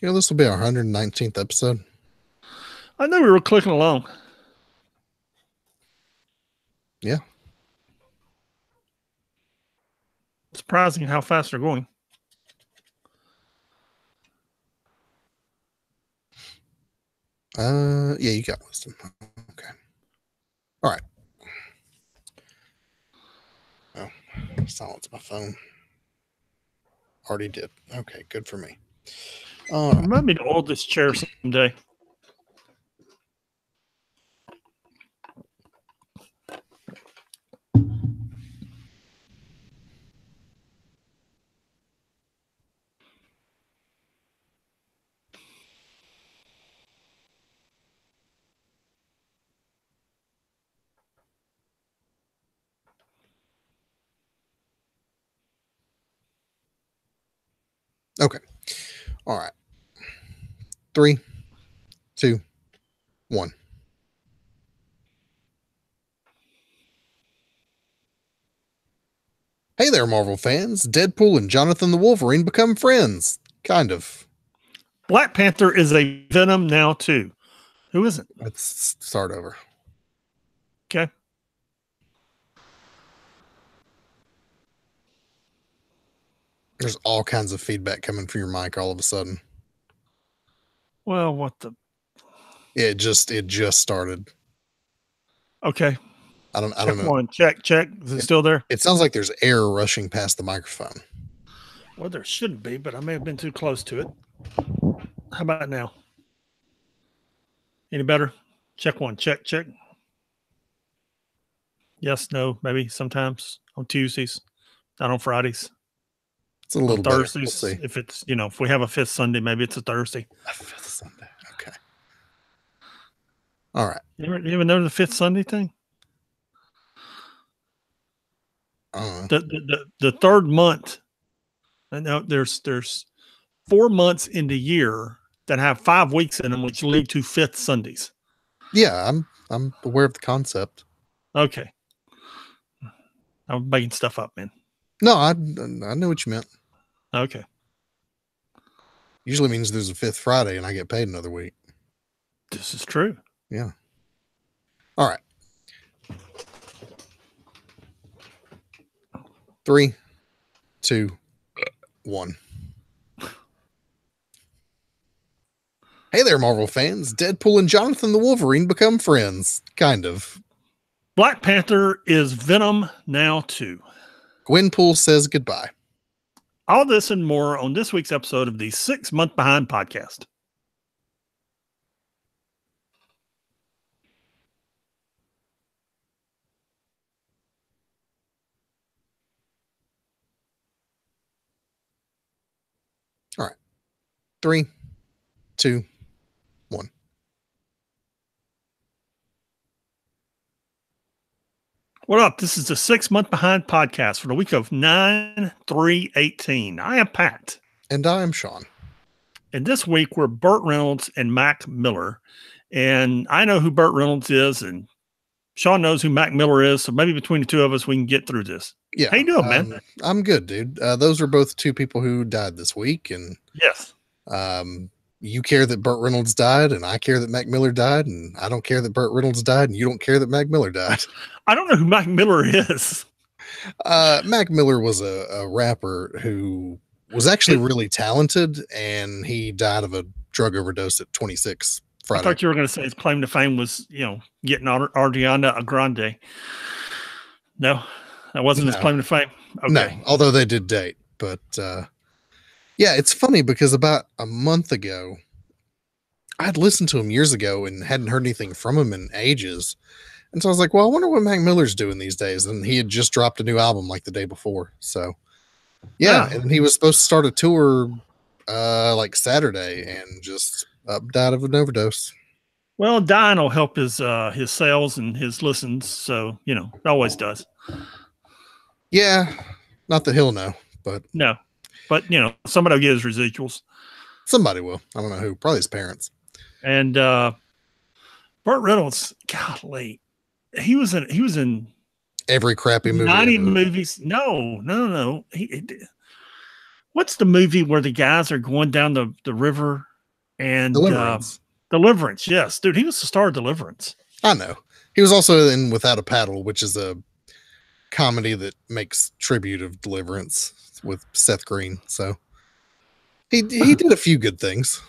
This will be our 119th episode. I know we were clicking along. Yeah. Surprising how fast they're going. Yeah, you got wisdom. Okay. All right. Oh, silence my phone. Already did. Okay, good for me. Remind me to oil this chair someday. Okay. All right. 3, 2, 1. Hey there, Marvel fans. Deadpool and Jonathan the Wolverine become friends. Kind of. Black Panther is a Venom now too. Who isn't? Let's start over. Okay. There's all kinds of feedback coming from your mic all of a sudden. Well, what the? It just started. Okay. I don't Check know. one. Check. Is it still there? It sounds like there's air rushing past the microphone. Well, there shouldn't be, but I may have been too close to it. How about now? Any better? Check one. Check. Yes, no, maybe sometimes on Tuesdays, not on Fridays. It's a little on Thursdays. We'll see. If it's, if we have a fifth Sunday, maybe it's a Thursday. A fifth Sunday. Okay. All right. You ever know the fifth Sunday thing? The third month. I know there's 4 months in the year that have 5 weeks in them, which lead to fifth Sundays. Yeah, I'm aware of the concept. Okay. I'm making stuff up, man. No, I know what you meant. Okay. Usually means there's a fifth Friday and I get paid another week. This is true. Yeah. All right. 3, 2, 1. Hey there, Marvel fans. Deadpool and Jonathan the Wolverine become friends. Kind of. Black Panther is Venom now too. Gwenpool says goodbye. All this and more on this week's episode of the 6 Month Behind podcast. All right. 3, 2, 1. What up? This is the 6 Month Behind podcast for the week of 9/3/18. I am Pat. And I am Sean. And this week we're Burt Reynolds and Mac Miller. And I know who Burt Reynolds is, and Sean knows who Mac Miller is. So maybe between the two of us, we can get through this. Yeah. How you doing, man? I'm good, dude. Those are both two people who died this week. And yes. You care that Burt Reynolds died, and I care that Mac Miller died, and I don't care that Burt Reynolds died, and you don't care that Mac Miller died. I don't know who Mac Miller is. Mac Miller was a rapper who was actually really talented, and he died of a drug overdose at 26 Friday. I thought you were going to say his claim to fame was, getting Ariana Grande. No, that wasn't his claim to fame. Okay. No, although they did date. But yeah, it's funny because about a month ago, I'd listened to him years ago and hadn't heard anything from him in ages. And so I was like, well, I wonder what Mac Miller's doing these days. And he had just dropped a new album like the day before. So yeah, and he was supposed to start a tour like Saturday and just died of an overdose. Well, dying will help his sales and his listens. So, it always does. Yeah. Not that he'll know, but. No. But, somebody will get his residuals. Somebody will. I don't know who. Probably his parents. And Burt Reynolds, golly, he was in every crappy movie. 90 movies. No. what's the movie where the guys are going down the river and Deliverance. Deliverance? Yes, dude, he was the star of Deliverance. I know. He was also in Without a Paddle, which is a comedy that makes tribute of Deliverance with Seth Green. So he did a few good things.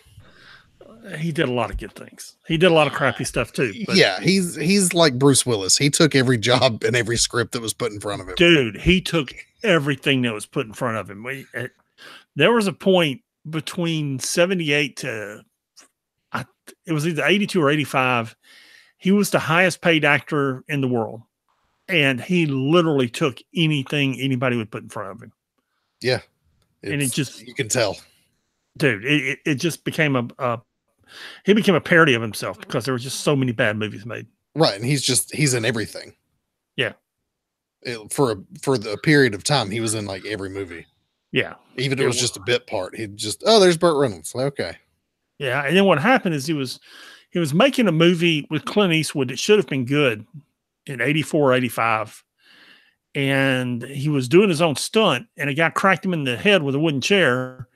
He did a lot of good things. He did a lot of crappy stuff too. But yeah, he's like Bruce Willis. He took every job and every script that was put in front of him. Dude, he took everything that was put in front of him. There was a point between 78 to it was either 82 or 85. He was the highest paid actor in the world. And he literally took anything anybody would put in front of him. Yeah. And it just, you can tell. Dude, it just became he became a parody of himself because there were just so many bad movies made. Right. And he's in everything. Yeah. For the period of time, he was in like every movie. Yeah. Even if it was just a bit part. He'd just, oh, there's Burt Reynolds. Okay. Yeah. And then what happened is he was making a movie with Clint Eastwood that should have been good in 84, 85. And he was doing his own stunt and a guy cracked him in the head with a wooden chair.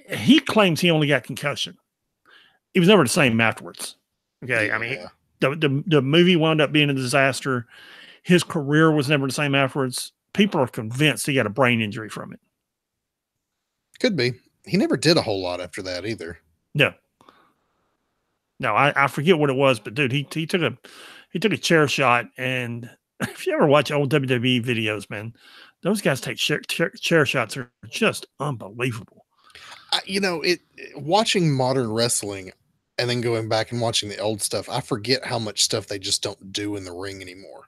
He claims he only got concussion. He was never the same afterwards. Okay. Yeah. I mean, the movie wound up being a disaster. His career was never the same afterwards. People are convinced he got a brain injury from it. Could be. He never did a whole lot after that either. No. No, I forget what it was, but dude, he took a chair shot, and if you ever watch old WWE videos, man, those guys take chair shots are just unbelievable. Watching modern wrestling and then going back and watching the old stuff, I forget how much stuff they just don't do in the ring anymore.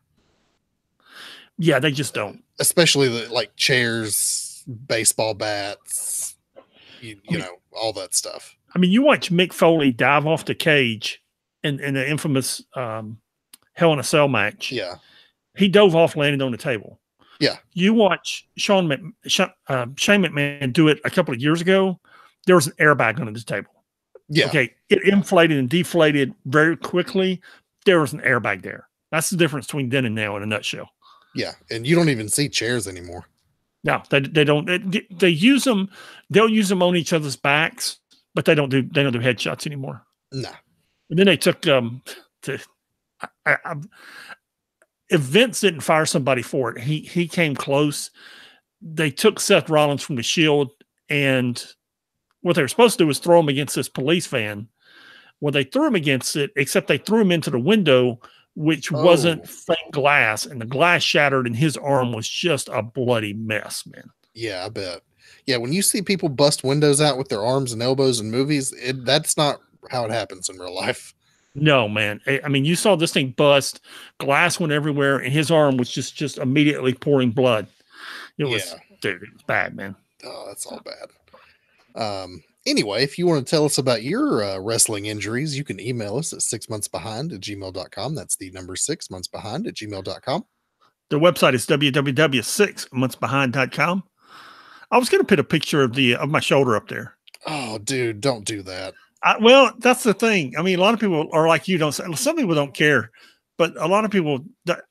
Yeah, they just don't. Especially like chairs, baseball bats, all that stuff. I mean, you watch Mick Foley dive off the cage in the infamous Hell in a Cell match. Yeah. He dove off, landed on the table. Yeah. You watch Shane McMahon do it a couple of years ago. There was an airbag under the table. Yeah. Okay. It inflated and deflated very quickly. There was an airbag there. That's the difference between then and now in a nutshell. Yeah. And you don't even see chairs anymore. No, they don't. They use them. They'll use them on each other's backs, but they don't do headshots anymore. No. And then they took if Vince didn't fire somebody for it, he came close. They took Seth Rollins from the Shield, and what they were supposed to do was throw him against this police van. Well, they threw him against it, except they threw him into the window, which wasn't fake glass, and the glass shattered, and his arm was just a bloody mess, man. Yeah, I bet. Yeah, when you see people bust windows out with their arms and elbows in movies, that's not how it happens in real life. No, man. I mean, you saw this thing bust, glass went everywhere, and his arm was just immediately pouring blood. It was, dude, it was bad, man. Oh, that's all bad. Anyway, if you want to tell us about your wrestling injuries, you can email us at 6monthsbehind@gmail.com. That's the number 6monthsbehind@gmail.com. Their website is www.6monthsbehind.com. I was going to put a picture of my shoulder up there. Oh, dude, don't do that. Well, that's the thing. I mean, a lot of people are like you. Some people don't care, but a lot of people.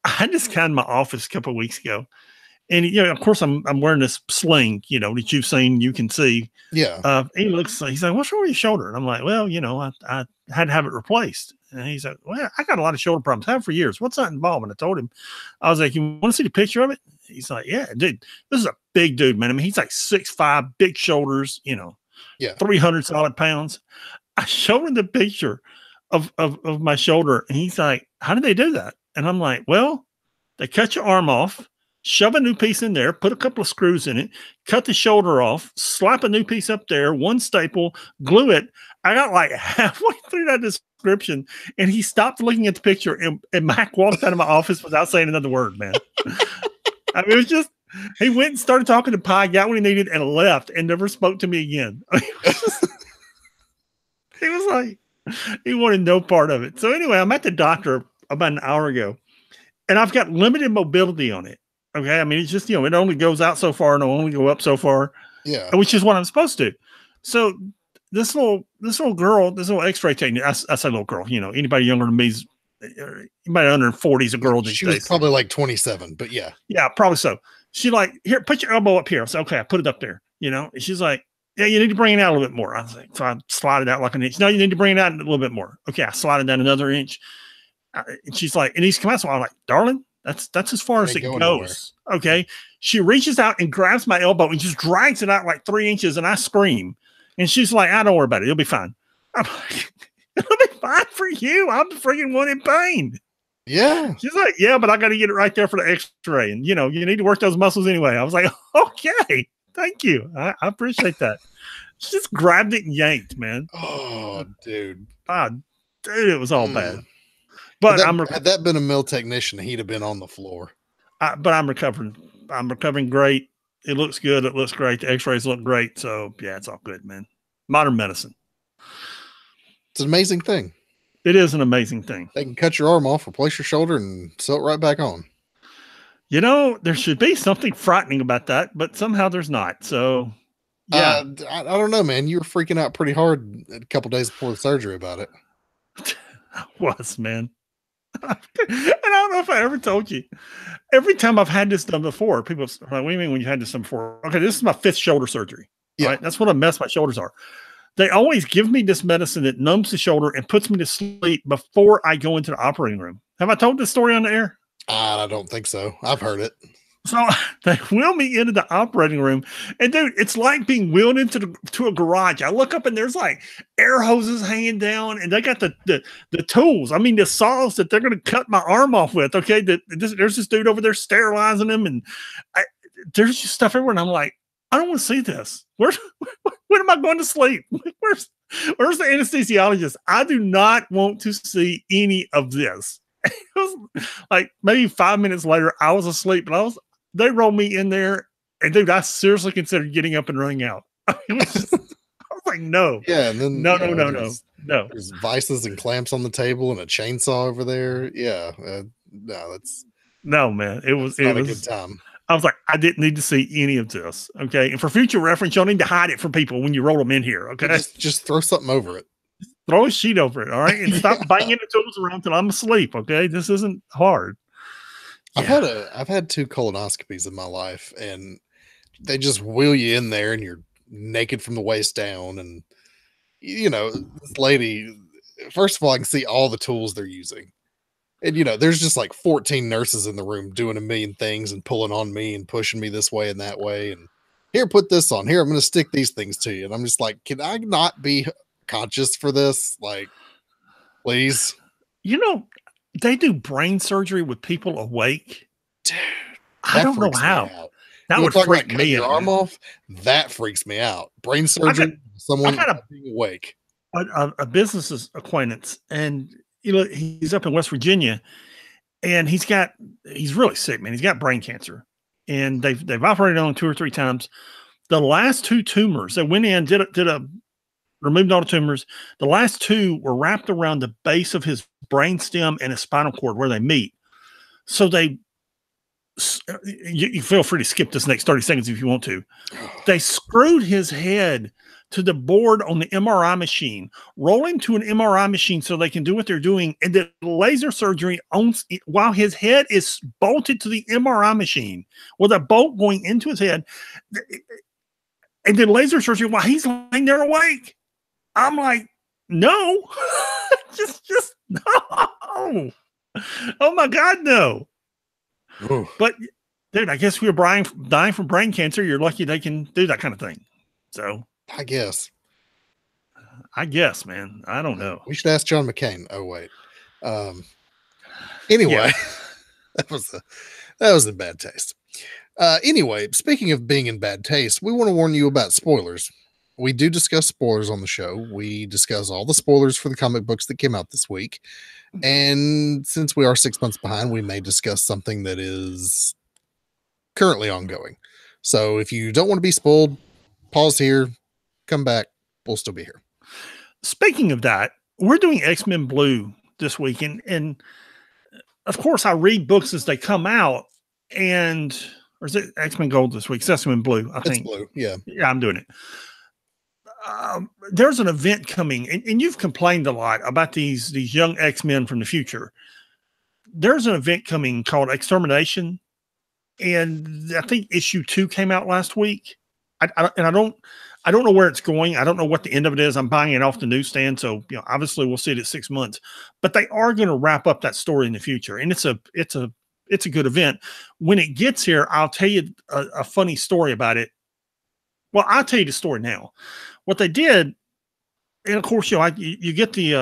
I just got in my office a couple of weeks ago, and of course, I'm wearing this sling, that you've seen, you can see. Yeah. He's like, "What's wrong with your shoulder?" And I'm like, "Well, I had to have it replaced." And he's like, "Well, I got a lot of shoulder problems. I have for years. What's that involved?" And I told him, I was like, "You want to see the picture of it?" He's like, "Yeah, dude. This is a big dude, man. I mean, he's like 6'5", big shoulders. 300 solid pounds." I showed him the picture of my shoulder, and he's like, "How did they do that?" And I'm like, "Well, they cut your arm off, shove a new piece in there, put a couple of screws in it, cut the shoulder off, slap a new piece up there, one staple, glue it." I got like halfway through that description, and he stopped looking at the picture, and Mac walked out of my office without saying another word, man. I mean, it was just, he went and started talking to Pi, got what he needed, and left, and never spoke to me again. He was like, he wanted no part of it. So anyway, I'm at the doctor about an hour ago, and I've got limited mobility on it. Okay. I mean, it's just, it only goes out so far and it'll only go up so far. Yeah. Which is what I'm supposed to. So this little girl, this little x-ray technician, I say little girl, anybody younger than me is, anybody under 40 is a girl these days. She was probably like 27, but yeah. Yeah, probably so. she like, here, put your elbow up here. I said, okay, I put it up there, you know. And she's like, yeah, you need to bring it out a little bit more. I was like, so I slide it out like an inch. No, you need to bring it out a little bit more. Okay, I slide it down another inch. And she's like, and he's come out. So I'm like, darling, that's as far as it goes. Okay. She reaches out and grabs my elbow and just drags it out like 3 inches, and I scream. And she's like, I don't worry about it. It'll be fine. I'm like, it'll be fine for you. I'm the freaking one in pain. Yeah. She's like, yeah, but I got to get it right there for the x-ray. And, you know, you need to work those muscles anyway. I was like, okay, thank you. I appreciate that. She just grabbed it and yanked, man. Oh, dude. Dude, it was all bad. But had that been a mill technician, he'd have been on the floor. But I'm recovering. I'm recovering great. It looks good. It looks great. The x-rays look great. So, yeah, it's all good, man. Modern medicine. It's an amazing thing. It is an amazing thing. They can cut your arm off, replace your shoulder, and sew it right back on. You know, there should be something frightening about that, but somehow there's not. So, yeah. I don't know, man. You were freaking out pretty hard a couple days before the surgery about it. I was, man. And I don't know if I ever told you. Every time I've had this done before, people are like, what do you mean when you had this done before? Okay, this is my 5th shoulder surgery. Yeah. Right? That's what a mess my shoulders are. They always give me this medicine that numbs the shoulder and puts me to sleep before I go into the operating room. Have I told this story on the air? I don't think so. I've heard it. So they wheel me into the operating room, and dude, it's like being wheeled into a garage. I look up and there's like air hoses hanging down, and they got the tools. I mean, the saws that they're going to cut my arm off with. Okay, there's this dude over there sterilizing them, and there's just stuff everywhere. And I'm like, I don't want to see this. When am I going to sleep? Where's the anesthesiologist? I do not want to see any of this. It was like maybe 5 minutes later, I was asleep, and they rolled me in there, and dude, I seriously considered getting up and running out. I was like, no. Yeah, and then no. There's vices and clamps on the table and a chainsaw over there. Yeah, no, man. It was a good time. I was like, I didn't need to see any of this. Okay, and for future reference, you'll need to hide it from people when you roll them in here. Okay, just throw something over it. Throw a sheet over it, all right? And stop banging the tools around until I'm asleep, okay? This isn't hard. Yeah. I've had 2 colonoscopies in my life, and they just wheel you in there, and you're naked from the waist down. And, you know, this lady, first of all, I can see all the tools they're using. And, you know, there's just like 14 nurses in the room doing a million things and pulling on me and pushing me this way and that way. And here, put this on. Here, I'm going to stick these things to you. And I'm just like, can I not be conscious for this? Like, please. You know, they do brain surgery with people awake. Dude, I don't know how. That would freak me out. Your arm off? That freaks me out. Brain surgery, someone being awake. A business acquaintance, and you know, he's up in West Virginia, and he's really sick, man. He's got brain cancer, and they've operated on him 2 or 3 times. The last 2 tumors, they went in, removed all the tumors. The last 2 were wrapped around the base of his brain stem and his spinal cord where they meet. So you feel free to skip this next 30 seconds if you want to. They screwed his head to the board on the MRI machine, roll him to an MRI machine so they can do what they're doing, and then laser surgery while his head is bolted to the MRI machine with a bolt going into his head, and then laser surgery while he's laying there awake. I'm like, no, just no. Oh my God, no. Ooh. But dude, I guess if you're dying from brain cancer, you're lucky they can do that kind of thing. So I guess, man. I don't know. We should ask John McCain. Oh wait. Anyway, yeah. that was in bad taste. Anyway, speaking of being in bad taste, we want to warn you about spoilers. We do discuss spoilers on the show. We discuss all the spoilers for the comic books that came out this week. And since we are 6 months behind, we may discuss something that is currently ongoing. So if you don't want to be spoiled, pause here, come back. We'll still be here. Speaking of that, we're doing X-Men Blue this week. And of course, I read books as they come out. Or is it X-Men Gold this week? It's X-Men Blue, I think. It's Blue, yeah. Yeah, I'm doing it. There's an event coming, and you've complained a lot about these young X-Men from the future. There's an event coming called Extermination, and I think issue 2 came out last week. I don't know where it's going. I don't know what the end of it is. I'm buying it off the newsstand, so obviously we'll see it at 6 months. But they are going to wrap up that story in the future, and it's a good event. When it gets here, I'll tell you a funny story about it. Well, I'll tell you the story now. What they did, and of course, you get the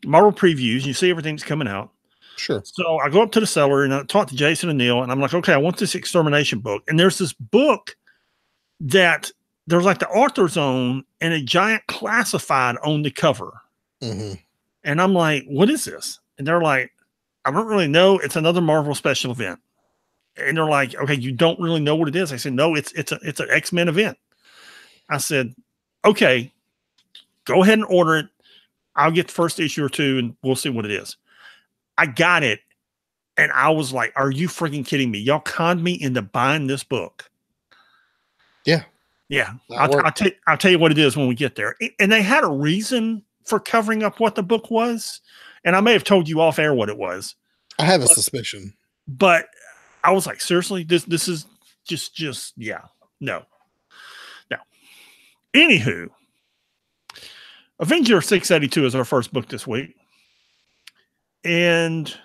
Marvel previews, you see everything's coming out. Sure. So I go up to the seller and I talk to Jason and Neil, and I'm like, okay, I want this Extermination book. And there's this book that there's like the author's own and a giant classified on the cover. Mm-hmm. And I'm like, what is this? And they're like, I don't really know. It's another Marvel special event. And they're like, okay, you don't really know what it is. I said, no, it's an X-Men event. I said, okay, go ahead and order it. I'll get the first issue or 2 and we'll see what it is. I got it. And I was like, are you freaking kidding me? Y'all conned me into buying this book. Yeah. Yeah. I'll tell you what it is when we get there. And they had a reason for covering up what the book was. And I may have told you off air what it was. I have a suspicion. But I was like, seriously, this is just yeah. No. Anywho, Avenger 682 is our first book this week. And,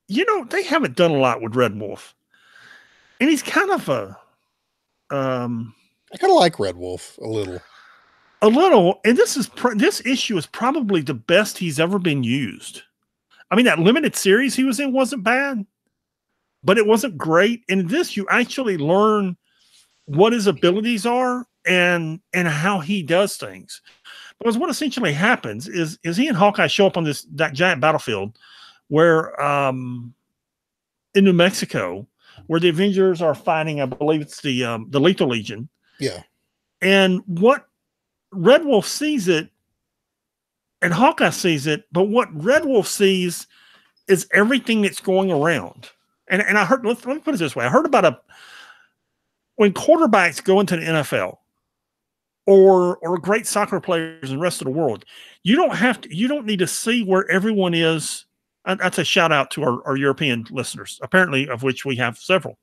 they haven't done a lot with Red Wolf. And he's kind of I kind of like Red Wolf a little. And this issue is probably the best he's ever been used. I mean, that limited series he was in wasn't bad, but it wasn't great. In this, you actually learn what his abilities are and how he does things. Because what essentially happens is he and Hawkeye show up on that giant battlefield where in New Mexico, where the Avengers are fighting, I believe it's the Lethal Legion. Yeah. And what Red Wolf sees it, and Hawkeye sees it, but what Red Wolf sees is everything that's going around. And I heard, let me put it this way. I heard about when quarterbacks go into the NFL or great soccer players in the rest of the world, you don't need to see where everyone is. That's a shout out to our European listeners, apparently of which we have several.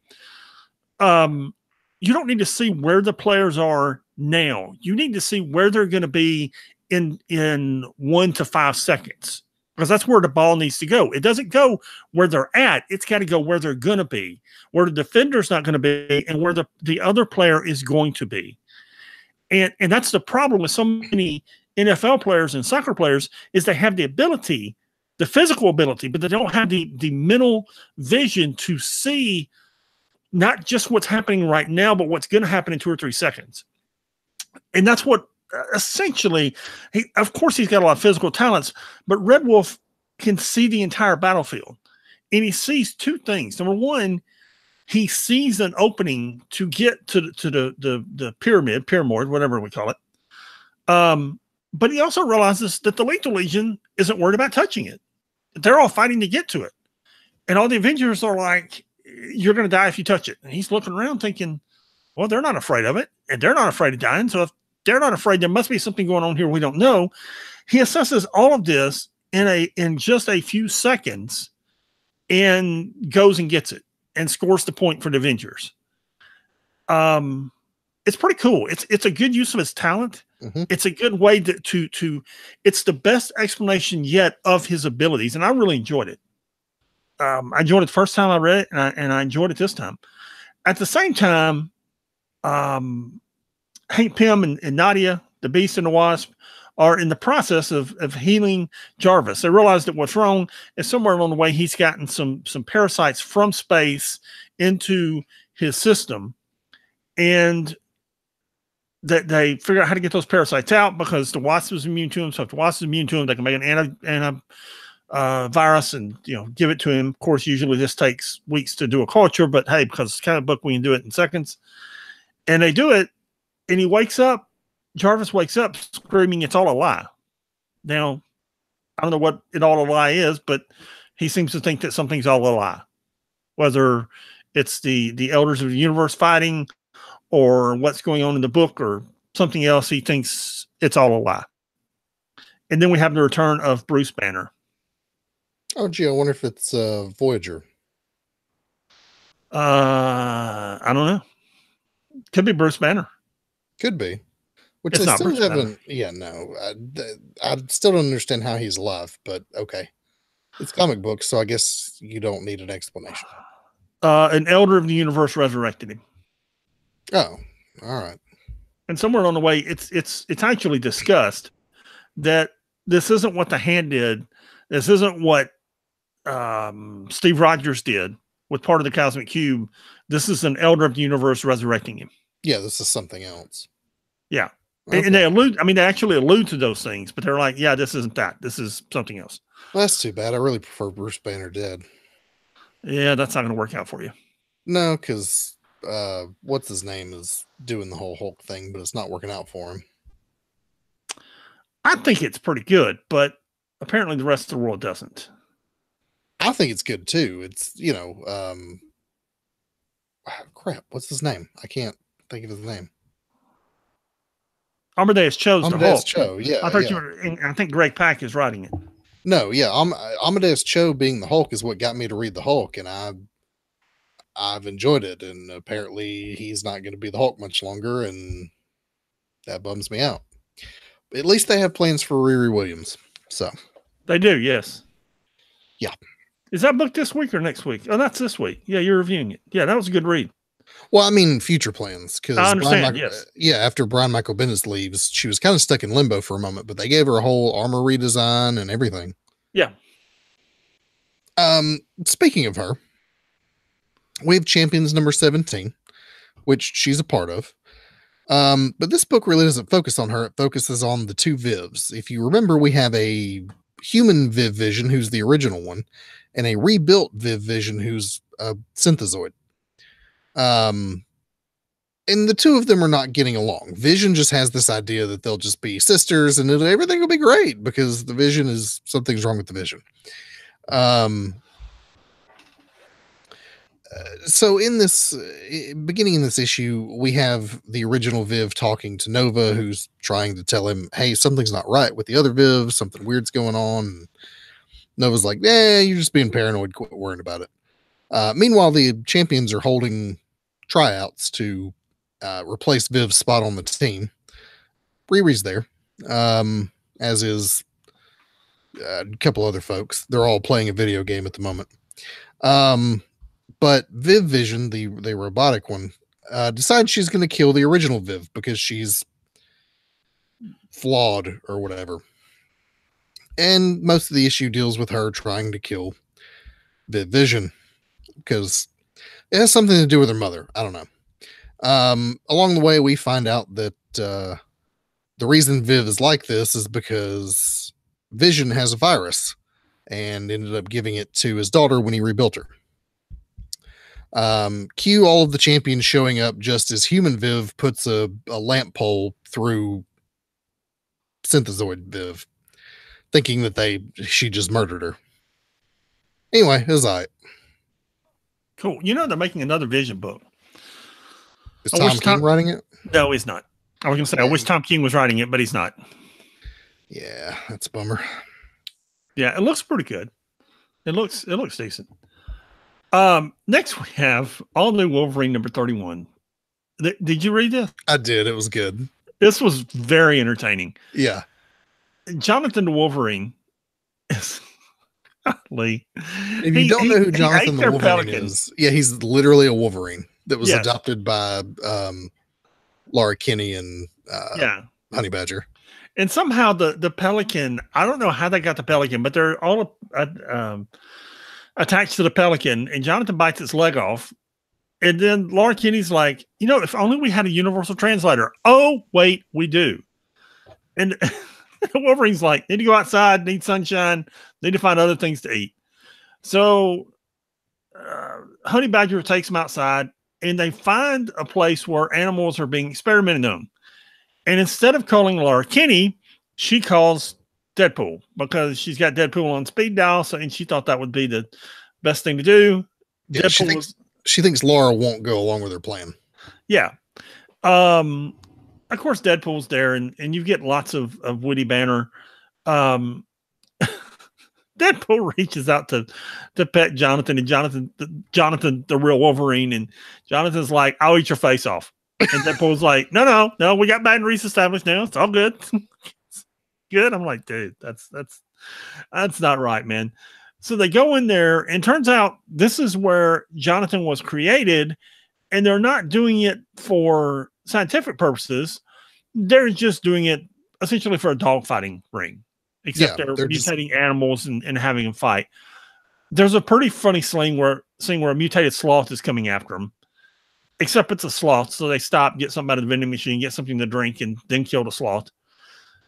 You don't need to see where the players are now. You need to see where they're going to be in 1 to 5 seconds, because that's where the ball needs to go. It doesn't go where they're at. It's got to go where they're going to be, where the defender's not going to be, and where the other player is going to be. And that's the problem with so many NFL players and soccer players is they have the ability, the physical ability, but they don't have the mental vision to see not just what's happening right now, but what's going to happen in 2 or 3 seconds. And that's what essentially, of course, he's got a lot of physical talents, but Red Wolf can see the entire battlefield. And he sees 2 things. Number one, he sees an opening to get to the pyramid, whatever we call it. But he also realizes that the Lethal Legion isn't worried about touching it. They're all fighting to get to it. And all the Avengers are like, you're going to die if you touch it. And he's looking around thinking, well, they're not afraid of it. And they're not afraid of dying. So if they're not afraid, there must be something going on here we don't know. He assesses all of this in just a few seconds and goes and gets it and scores the point for the Avengers. It's pretty cool. It's a good use of his talent. Mm-hmm. It's a good way to it's the best explanation yet of his abilities. And I really enjoyed it. I enjoyed it the first time I read it, and I enjoyed it this time. At the same time, Hank Pym and Nadia, the Beast and the Wasp, are in the process of healing Jarvis. They realize that what's wrong is somewhere along the way he's gotten some parasites from space into his system, and that they figure out how to get those parasites out because the Wasp is immune to them. So if the Wasp is immune to them, they can make an virus and give it to him. Of course, usually this takes weeks to do a culture, but hey, because it's kind of book, we can do it in seconds. And they do it, and he wakes up. Jarvis wakes up screaming, "It's all a lie." Now, I don't know what it all a lie is, but he seems to think that something's all a lie. Whether it's the elders of the universe fighting or what's going on in the book or something else, he thinks it's all a lie. And then we have the return of Bruce Banner. Oh, gee, I wonder if it's Voyager. I don't know. Could be Bruce Banner. Could be. Which It's they not still Bruce Banner. haven't. Yeah, no. I still don't understand how he's alive, but okay. It's comic books, so I guess you don't need an explanation. An elder of the universe resurrected him. Oh, all right. And somewhere along the way, it's actually discussed that this isn't what the Hand did. This isn't what Steve Rogers did with part of the Cosmic Cube. This is an elder of the universe resurrecting him. Yeah, this is something else. Yeah. Okay. And they allude, I mean, they actually allude to those things, but they're like, yeah, this isn't that. This is something else. Well, that's too bad. I really prefer Bruce Banner dead. Yeah, that's not going to work out for you. No, because what's his name is doing the whole Hulk thing, but it's not working out for him. I think it's pretty good, but apparently the rest of the world doesn't. I think it's good too. It's, crap, what's his name? I can't think of his name. Amadeus Cho's the Amadeus Hulk. Cho, yeah. I thought yeah. you were, I think Greg Pak is writing it. No, yeah, Amadeus Cho being the Hulk is what got me to read the Hulk, and I've enjoyed it. And apparently, he's not going to be the Hulk much longer, and that bums me out. But at least they have plans for Riri Williams, so They do, yes. Yeah. Is that book this week or next week? Oh, that's this week. Yeah, you're reviewing it. Yeah, that was a good read. Well, I mean, future plans, because I understand. Yes. Yeah, after Brian Michael Bendis leaves, she was kind of stuck in limbo for a moment, but they gave her a whole armor redesign and everything. Yeah. Speaking of her, we have Champions number 17, which she's a part of. But this book really doesn't focus on her. It focuses on the two Vivs. If you remember, we have a human Viv Vision, who's the original one, and a rebuilt Viv Vision, who's a synthezoid. And the two of them are not getting along. Vision just has this idea that they'll just be sisters and everything will be great because the Vision is something's wrong with the Vision. So in this beginning in this issue, we have the original Viv talking to Nova, who's trying to tell him, hey, something's not right with the other Viv, something weird's going on. And Nova's like, you're just being paranoid, quit worrying about it. Meanwhile, the champions are holding tryouts to replace Viv's spot on the team. Riri's there, as is a couple other folks. They're all playing a video game at the moment. But Viv Vision, the robotic one, decides she's going to kill the original Viv because she's flawed or whatever. And most of the issue deals with her trying to kill Viv Vision because it has something to do with her mother. I don't know. Along the way, we find out that the reason Viv is like this is because Vision has a virus and ended up giving it to his daughter when he rebuilt her. Cue all of the champions showing up just as human Viv puts a lamp pole through synthezoid Viv, thinking that she just murdered her. Anyway, it was all right. Cool. You know, they're making another Vision book. Is Tom King writing it? No, he's not. I was going to say, I wish Tom King was writing it, but he's not. Yeah, that's a bummer. Yeah, it looks pretty good. It looks decent. Next we have All New Wolverine number 31. Did you read this? I did. It was good. This was very entertaining. Yeah. Jonathan the Wolverine is Lee. If you don't know who Jonathan the Wolverine is, yeah, he's literally a Wolverine that was adopted by Laura Kinney and Honey Badger. And somehow the Pelican, I don't know how they got the Pelican, but they're all attached to the Pelican, and Jonathan bites its leg off. And then Laura Kinney's like, if only we had a universal translator. Oh, wait, we do. And the Wolverine's like, need to go outside, need sunshine, need to find other things to eat. So Honey Badger takes them outside, and they find a place where animals are being experimented on. And instead of calling Laura Kinney, she calls Deadpool because she's got Deadpool on speed dial. And she thought that would be the best thing to do. Yeah, she thinks Laura won't go along with her plan. Yeah. Of course, Deadpool's there, and you get lots of witty banner. Deadpool reaches out to pet Jonathan, and Jonathan, the real Wolverine, and Jonathan's like, "I'll eat your face off." And Deadpool's like, "No, we got boundaries established now. It's all good." Good. I'm like, dude, that's not right, man. So they go in there, and turns out this is where Jonathan was created, and they're not doing it for scientific purposes. They're just doing it essentially for a dogfighting ring. Except they're mutating animals and having them fight. There's a pretty funny scene where a mutated sloth is coming after them. Except it's a sloth, so they stop, get something out of the vending machine, get something to drink, and then kill the sloth.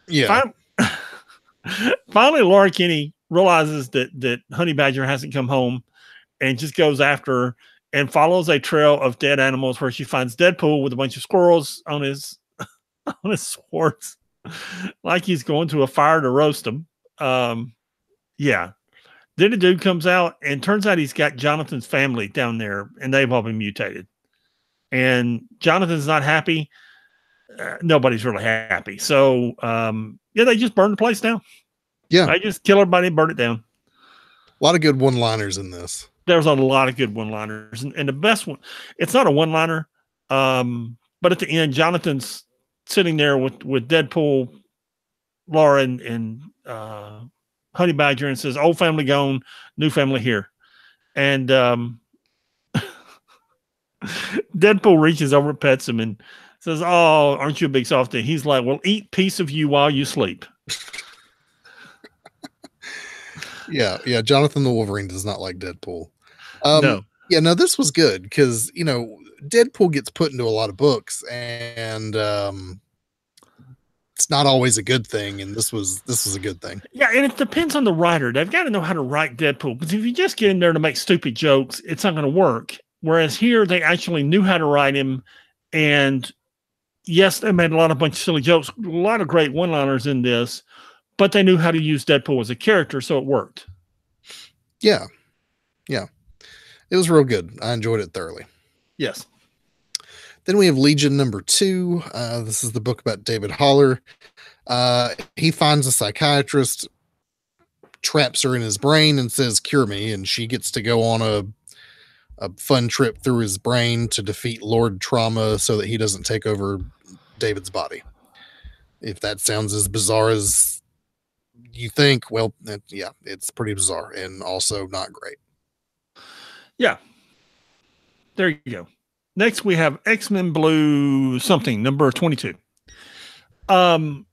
Yeah. Finally, Laura Kinney realizes that Honey Badger hasn't come home, and just goes after her and follows a trail of dead animals where she finds Deadpool with a bunch of squirrels on his swords. Like he's going to a fire to roast them. Yeah. Then the dude comes out, and turns out he's got Jonathan's family down there, and they've all been mutated. And Jonathan's not happy. Nobody's really happy. So, they just burn the place down. Yeah. They just kill everybody and burn it down. A lot of good one-liners in this. There's a lot of good one-liners. And the best one, it's not a one-liner, but at the end, Jonathan's sitting there with Deadpool, Laura, and Honey Badger, and says, "Old family gone, new family here." And Deadpool reaches over, pets him, and says, "Oh, aren't you a big softie?" He's like, "Well, eat piece of you while you sleep." Yeah. Jonathan the Wolverine does not like Deadpool. No. Yeah, no, this was good because, Deadpool gets put into a lot of books, and it's not always a good thing, and this was a good thing. Yeah, and it depends on the writer. They've got to know how to write Deadpool, because if you just get in there to make stupid jokes, it's not going to work. Whereas here, they actually knew how to write him, and yes, they made a bunch of silly jokes, a lot of great one-liners in this, but they knew how to use Deadpool as a character, so it worked. Yeah. It was real good. I enjoyed it thoroughly. Yes. Then we have Legion number 2. This is the book about David Haller. He finds a psychiatrist, traps her in his brain, and says, "Cure me." And she gets to go on a fun trip through his brain to defeat Lord Trauma so that he doesn't take over David's body. If that sounds as bizarre as you think, well, yeah, it's pretty bizarre and also not great. Yeah. There you go. Next, we have X-Men Blue something, number 22. The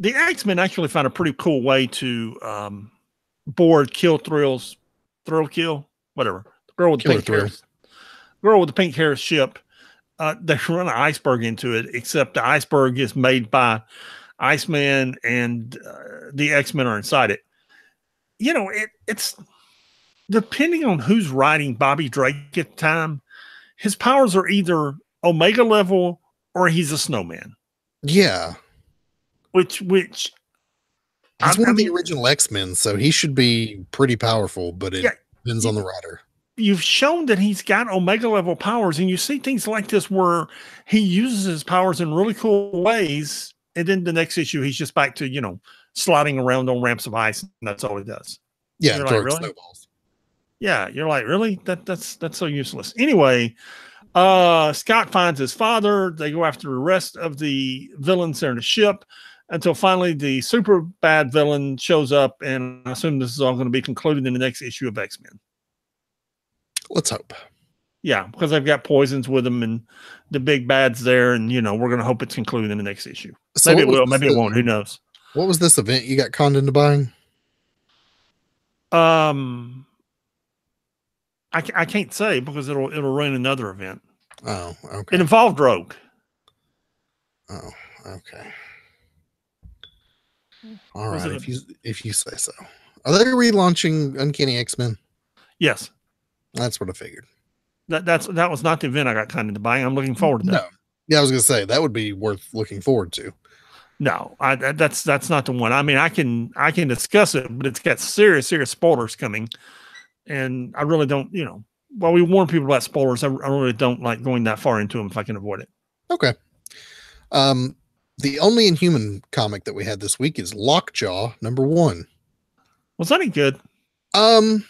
X-Men actually found a pretty cool way to board Kill Thrill's Thrill Kill, whatever. The girl with the pink hair ship. They run an iceberg into it, except the iceberg is made by Iceman, and the X-Men are inside it. It's depending on who's writing Bobby Drake at the time, his powers are either Omega level or he's a snowman. Yeah. Which he's one of the original X-Men, so he should be pretty powerful, but it depends on the writer. You've shown that he's got Omega level powers, and you see things like this where he uses his powers in really cool ways, and then the next issue he's just back to, sliding around on ramps of ice, and that's all he does. Yeah, like, really? Snowballs. Yeah, you're like, really? That's so useless. Anyway, Scott finds his father. They go after the rest of the villains there in the ship until finally the super bad villain shows up, and I assume this is all going to be concluded in the next issue of X-Men. Let's hope. Yeah, because they've got poisons with them, and the big bad's there, and we're going to hope it's concluded in the next issue. So maybe it will, maybe it won't. Who knows? What was this event you got conned into buying? I can't say because it'll run another event. Oh, okay. It involved Rogue. Oh, okay. All right, if you say so. Are they relaunching Uncanny X-Men? Yes. That's what I figured. That was not the event I got kind of buying. I'm looking forward to that. No. Yeah, I was gonna say that would be worth looking forward to. No, that's not the one. I mean, I can discuss it, but it's got serious spoilers coming, and I really don't. While we warn people about spoilers, I really don't like going that far into them if I can avoid it. Okay. The only Inhuman comic that we had this week is Lockjaw number 1. Was that any good? Um,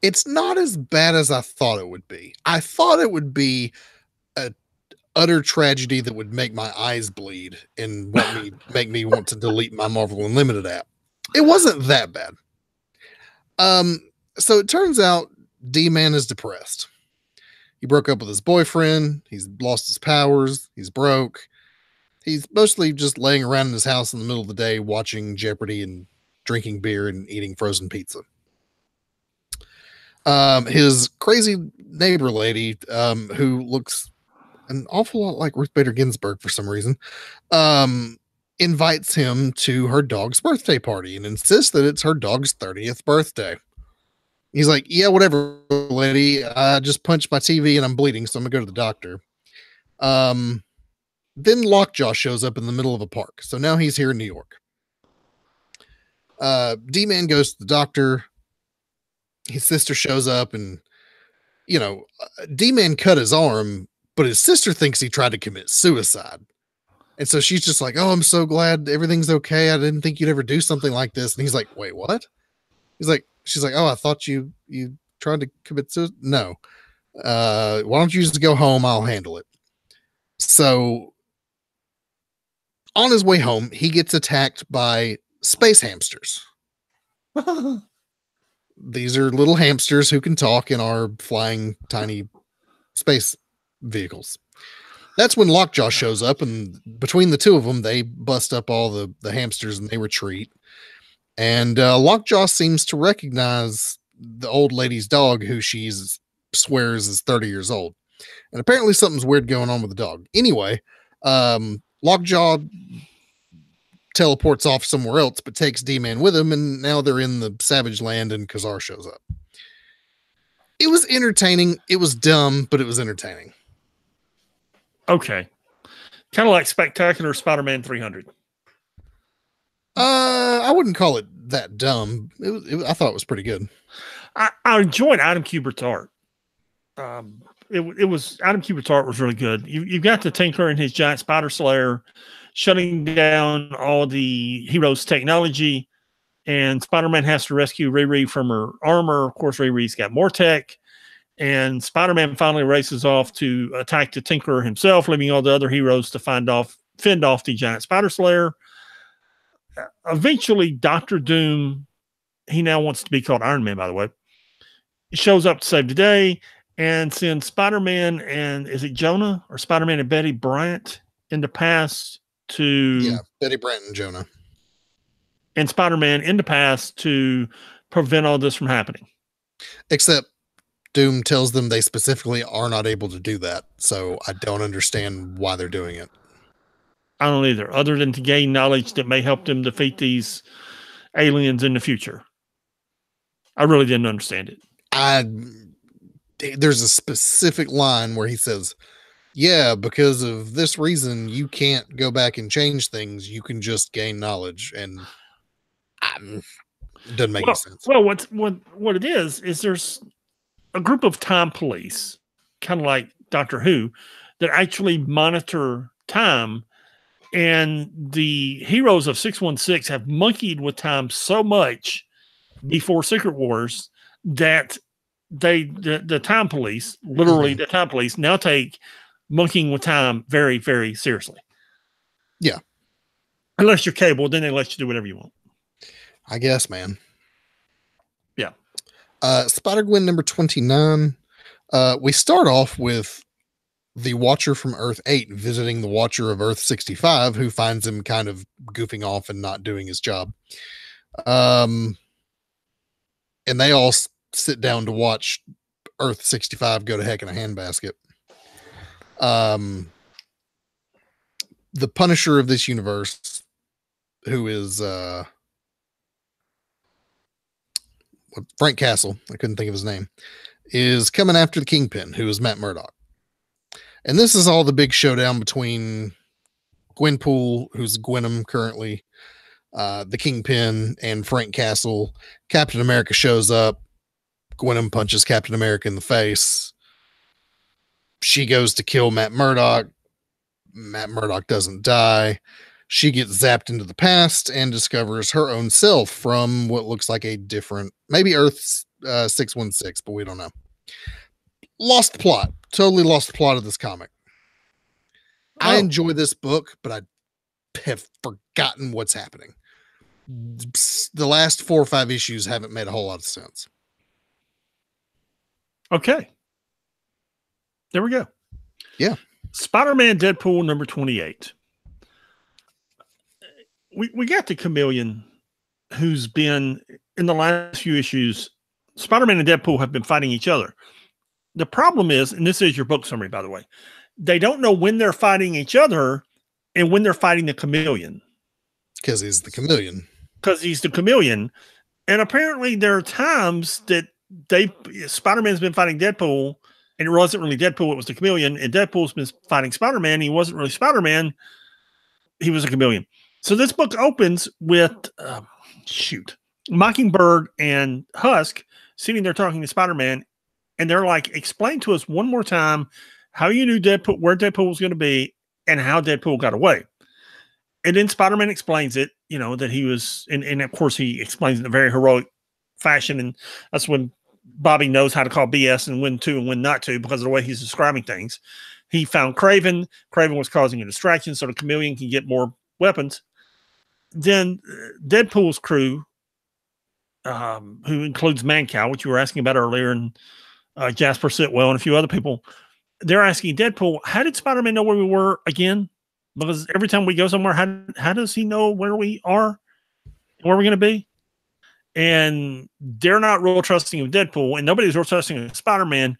it's not as bad as I thought it would be. I thought it would be a utter tragedy that would make my eyes bleed and make me want to delete my Marvel Unlimited app. It wasn't that bad. So it turns out D-Man is depressed. He broke up with his boyfriend. He's lost his powers. He's broke. He's mostly just laying around in his house in the middle of the day watching Jeopardy and drinking beer and eating frozen pizza. His crazy neighbor lady, who looks an awful lot like Ruth Bader Ginsburg for some reason, invites him to her dog's birthday party and insists that it's her dog's 30th birthday. He's like, yeah, whatever, lady. I just punched my TV and I'm bleeding, so I'm gonna go to the doctor. Then Lockjaw shows up in the middle of a park. So now he's here in New York. D-Man goes to the doctor. His sister shows up and, D-Man cut his arm, but his sister thinks he tried to commit suicide. And so she's just like, oh, I'm so glad everything's okay. I didn't think you'd ever do something like this. And he's like, wait, what? She's like, oh, I thought you tried to commit suicide. No. Why don't you just go home? I'll handle it. So on his way home, he gets attacked by space hamsters. These are little hamsters who can talk and are flying tiny space vehicles. That's when Lockjaw shows up, and between the two of them, they bust up all the hamsters and they retreat. And Lockjaw seems to recognize the old lady's dog, who she swears is 30 years old. And apparently something's weird going on with the dog. Anyway, Lockjaw teleports off somewhere else, but takes D-Man with him, and now they're in the Savage Land, and Kazar shows up. It was entertaining. It was dumb, but it was entertaining. Okay. Kind of like Spectacular Spider-Man 300. I wouldn't call it that dumb. I thought it was pretty good. I enjoyed Adam Kubert's art. It was Adam Kubert's art was really good. You got the Tinker and his giant spider slayer shutting down all the heroes' technology, and Spider-Man has to rescue Riri from her armor. Of course, Riri's got more tech, and Spider-Man finally races off to attack the Tinkerer himself, leaving all the other heroes to fend off the giant spider slayer. Eventually, Doctor Doom, he now wants to be called Iron Man, by the way, shows up to save the day and sends Spider-Man and, is it Jonah or Spider-Man and Betty Brant in the past to Betty Brant and Jonah and Spider-Man in the past to prevent all this from happening. Except Doom tells them they specifically are not able to do that. So I don't understand why they're doing it. I don't either, other than to gain knowledge that may help them defeat these aliens in the future. I really didn't understand it. There's a specific line where he says, yeah, because of this reason, you can't go back and change things. You can just gain knowledge. And it doesn't make any sense. Well, what it is there's a group of time police, kind of like Doctor Who, that actually monitor time. And the heroes of 616 have monkeyed with time so much before Secret Wars that the time police, literally the time police, now take monkeying with time very, very seriously. Yeah. Unless you're Cable, then they let you do whatever you want. I guess, man. Yeah. Spider-Gwen number 29. We start off with the Watcher from Earth 8 visiting the Watcher of Earth 65, who finds him kind of goofing off and not doing his job. And they all sit down to watch Earth 65 go to heck in a handbasket. The Punisher of this universe, who is Frank Castle, I couldn't think of his name, is coming after the Kingpin, who is Matt Murdock. And this is all the big showdown between Gwenpool, who's Gwenom currently, the Kingpin, and Frank Castle. Captain America shows up. Gwenom punches Captain America in the face. She goes to kill Matt Murdock. Matt Murdock doesn't die. she gets zapped into the past and discovers her own self from what looks like a different, maybe Earth 616, but we don't know. Lost the plot. Totally lost the plot of this comic. I enjoy this book, but I have forgotten what's happening. The last 4 or 5 issues haven't made a whole lot of sense. Okay. There we go. Yeah. Spider-Man Deadpool number 28. We got the Chameleon, who's been in the last few issues. Spider-Man and Deadpool have been fighting each other. The problem is, and this is your book summary, by the way, they don't know when they're fighting each other and when they're fighting the Chameleon. Because he's the Chameleon. Because he's the Chameleon. And apparently there are times that Spider-Man's been fighting Deadpool, and it wasn't really Deadpool, it was the Chameleon, and Deadpool's been fighting Spider-Man. He wasn't really Spider-Man. He was a Chameleon. So this book opens with, Mockingbird and Husk sitting there talking to Spider-Man, and they're like, explain to us one more time how you knew Deadpool, where Deadpool was going to be, and how Deadpool got away. And then Spider-Man explains it, that he was, and of course he explains it in a very heroic fashion, and that's when Bobby knows how to call BS and when to and when not to because of the way he's describing things. He found Kraven. Kraven was causing a distraction so the Chameleon can get more weapons. Then Deadpool's crew, who includes Mancow, which you were asking about earlier, and Jasper Sitwell and a few other people, they're asking Deadpool, how did Spider-Man know where we were again? Because every time we go somewhere, how does he know where we are, where we're going to be? And they're not real trusting of Deadpool, and nobody's real trusting of Spider-Man.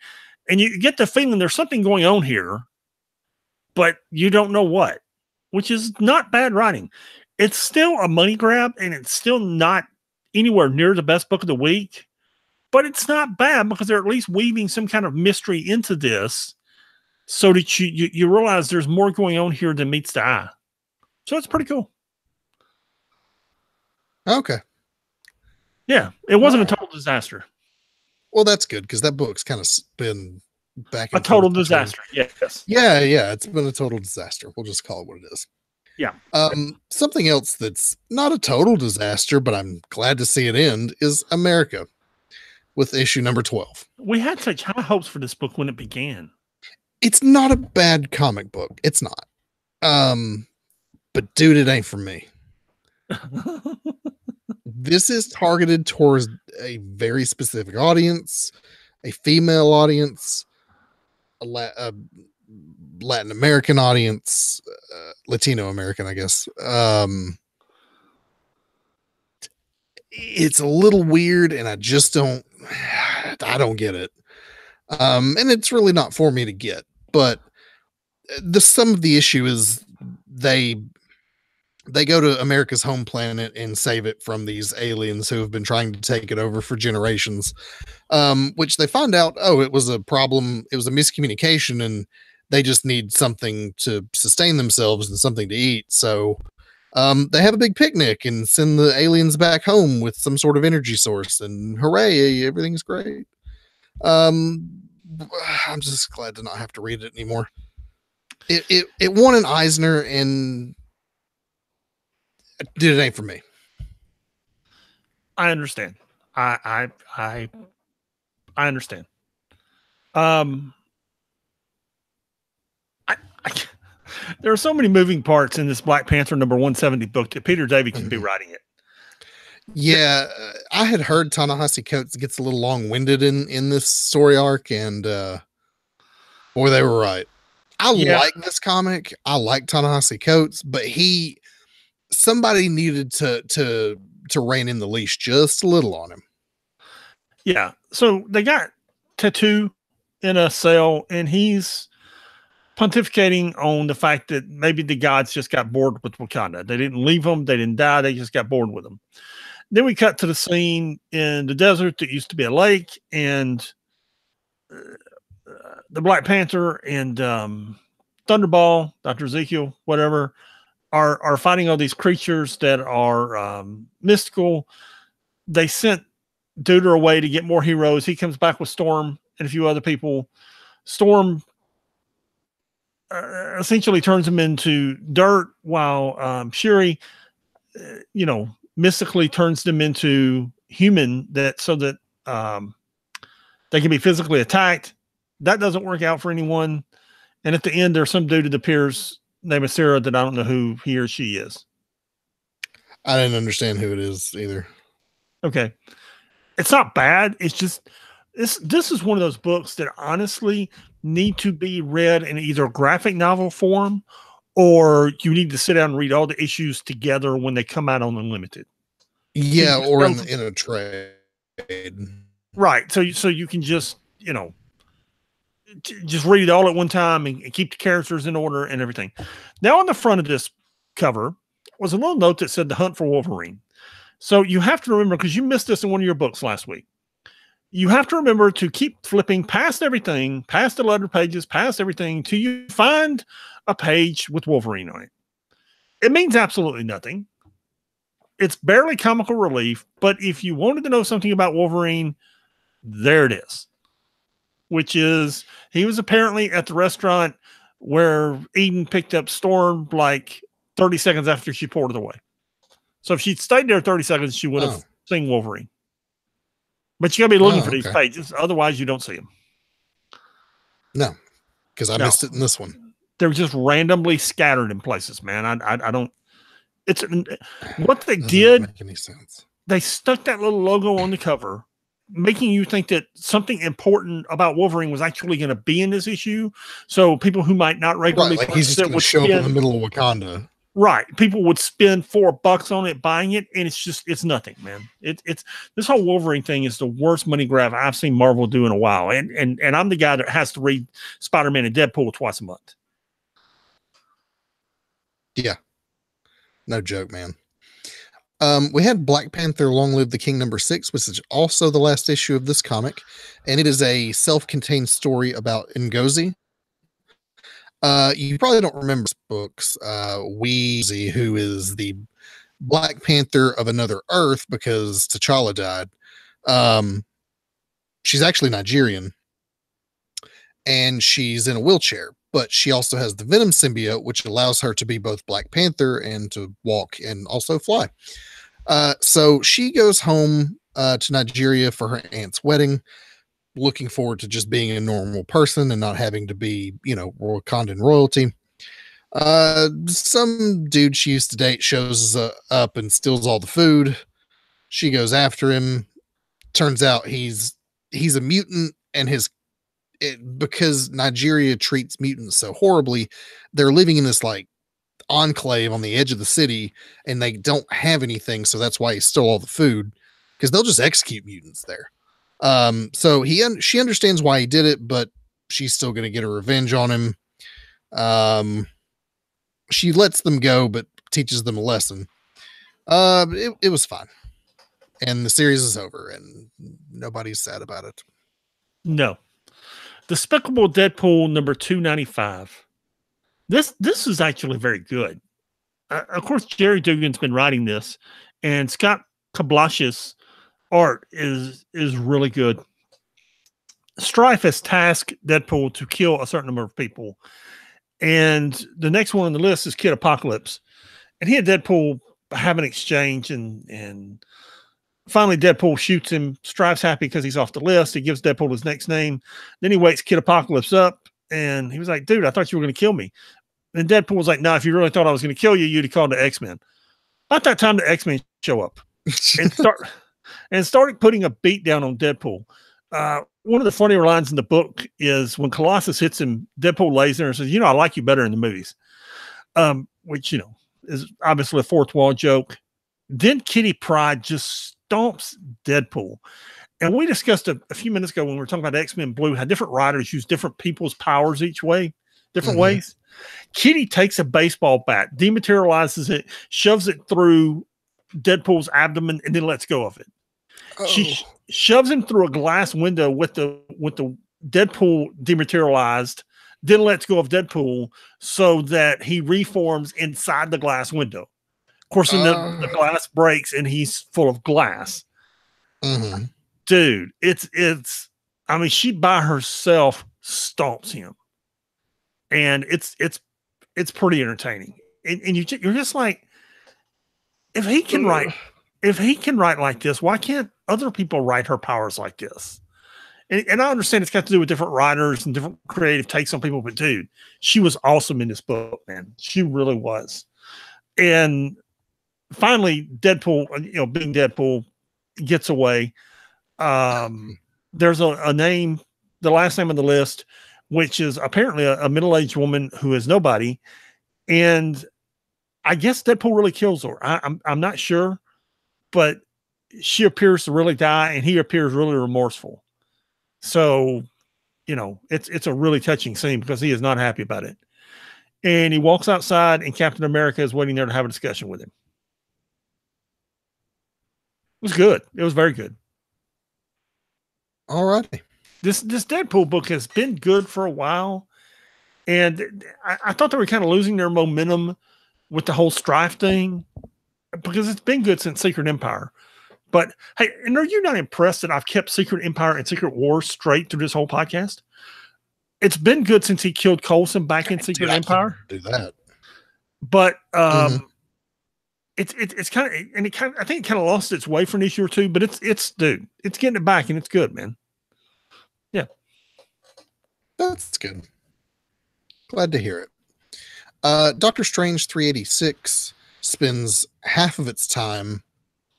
And you get the feeling there's something going on here, but you don't know what, which is not bad writing. It's still a money grab, and it's still not anywhere near the best book of the week, but it's not bad because they're at least weaving some kind of mystery into this so that you realize there's more going on here than meets the eye. So it's pretty cool. Okay. Yeah, it wasn't a total disaster. Well, that's good because that book's kind of been back a total disaster. Yes. Yeah, it's been a total disaster. We'll just call it what it is. Yeah. Something else that's not a total disaster, but I'm glad to see it end, is America with issue number 12. We had such high hopes for this book when it began. It's not a bad comic book. It's not. But dude, it ain't for me. This is targeted towards a very specific audience, a female audience, a Latin American audience, Latino American, I guess. It's a little weird, and I just don't get it. And it's really not for me to get. But the sum of the issue is they go to America's home planet and save it from these aliens who have been trying to take it over for generations. Which they find out, it was a problem. It was a miscommunication, and they just need something to sustain themselves and something to eat. So they have a big picnic and send the aliens back home with some sort of energy source, and hooray, everything's great. I'm just glad to not have to read it anymore. It won an Eisner, and dude, it ain't for me. I understand. I understand. There are so many moving parts in this Black Panther number 170 book that Peter David can be writing it. Yeah, I had heard Ta-Nehisi Coates gets a little long-winded in this story arc, and boy, they were right. I like this comic. I like Ta-Nehisi Coates, but somebody needed to rein in the leash just a little on him. Yeah. So they got Tattoo in a cell, and he's pontificating on the fact that maybe the gods just got bored with Wakanda. They didn't leave them. They didn't die. They just got bored with them. Then we cut to the scene in the desert that used to be a lake, and the Black Panther and Thunderball, Dr. Ezekiel, whatever, are fighting all these creatures that are mystical. They sent Duder away to get more heroes. He comes back with Storm and a few other people. Storm essentially turns him into dirt, while Shuri, mystically turns them into human, so that they can be physically attacked. That doesn't work out for anyone. And at the end, there's some dude that appears named Sarah that I don't know who he or she is. I didn't understand who it is either. Okay. It's not bad. It's just this is one of those books that honestly need to be read in either graphic novel form, or you need to sit down and read all the issues together when they come out on Unlimited. Yeah, or in a trade. Right. So you can just, just read it all at one time and keep the characters in order and everything. Now, on the front of this cover was a little note that said "The Hunt for Wolverine." So you have to remember, because you missed this in one of your books last week, you have to remember to keep flipping past everything, past the letter pages, past everything, till you find a page with Wolverine on it. It means absolutely nothing. It's barely comical relief, but if you wanted to know something about Wolverine, there it is. Which is, he was apparently at the restaurant where Eden picked up Storm like 30 seconds after she poured it away. So if she'd stayed there 30 seconds, she would have seen Wolverine. But you got to be looking for these pages. Otherwise, you don't see them. No, because I missed it in this one. They're just randomly scattered in places, man. I don't. It's what they did. Make any sense. They stuck that little logo on the cover, making you think that something important about Wolverine was actually going to be in this issue. So people who might not regularly, like he's just going to show up in the middle of Wakanda. Right. People would spend $4 on it, buying it. And it's nothing, man. It's this whole Wolverine thing is the worst money grab I've seen Marvel do in a while. And I'm the guy that has to read Spider-Man and Deadpool twice a month. Yeah. No joke, man. We had Black Panther Long Live the King #6, which is also the last issue of this comic. And it is a self-contained story about Ngozi. You probably don't remember this books. Weezy, who is the Black Panther of another Earth because T'Challa died. She's actually Nigerian. And she's in a wheelchair, but she also has the Venom symbiote, which allows her to be both Black Panther and to walk and also fly. So she goes home to Nigeria for her aunt's wedding, looking forward to just being a normal person and not having to be, Wakandan royalty. Some dude she used to date shows up and steals all the food. She goes after him. Turns out he's a mutant, and because Nigeria treats mutants so horribly, they're living in this like enclave on the edge of the city, and they don't have anything, so that's why he stole all the food, because they'll just execute mutants there. So she understands why he did it, but she's still going to get her revenge on him. She lets them go, but teaches them a lesson. It was fun, and the series is over, and nobody's sad about it. No. Despicable Deadpool number 295. This is actually very good. Of course, Jerry Dugan's been writing this, and Scott Koblash's art is really good. Strife has tasked Deadpool to kill a certain number of people, and the next one on the list is Kid Apocalypse, and he and Deadpool have an exchange, and finally Deadpool shoots him. Strife's happy because he's off the list. He gives Deadpool his next name. Then he wakes Kid Apocalypse up, and he was like, "Dude, I thought you were going to kill me." And Deadpool was like, "No, if you really thought I was going to kill you, you'd have called the X-Men." About that time, the X-Men show up and started putting a beat down on Deadpool. One of the funnier lines in the book is when Colossus hits him, Deadpool lays there and says, "I like you better in the movies," which, is obviously a fourth wall joke. Then Kitty Pryde just stomps Deadpool. And we discussed a few minutes ago when we were talking about X-Men Blue, how different writers use different people's powers each way, different ways. Kitty takes a baseball bat, dematerializes it, shoves it through Deadpool's abdomen, and then lets go of it. She shoves him through a glass window with the Deadpool dematerialized, then lets go of Deadpool so that he reforms inside the glass window. Of course, then the glass breaks and he's full of glass. Dude, it's. I mean, she by herself stomps him, and it's pretty entertaining. And you're just like, if he can write like this, why can't other people write her powers like this? And I understand it's got to do with different writers and different creative takes on people, but dude, she was awesome in this book, man. She really was. And finally, Deadpool, being Deadpool, gets away. There's a name, the last name on the list, which is apparently a middle-aged woman who is nobody. And I guess Deadpool really kills her. I'm not sure, but she appears to really die, and he appears really remorseful. So, it's a really touching scene because he is not happy about it. And he walks outside, and Captain America is waiting there to have a discussion with him. It was good. It was very good. All righty. This Deadpool book has been good for a while, and I thought they were kind of losing their momentum with the whole Strife thing because it's been good since Secret Empire. But hey, and are you not impressed that I've kept Secret Empire and Secret Wars straight through this whole podcast? It's been good since he killed Coulson back in Secret Empire. Do that, but it's kind of, and I think it kind of lost its way for an issue or two. But it's getting it back, and it's good, man. Yeah, that's good. Glad to hear it. Doctor Strange 386 spends half of its time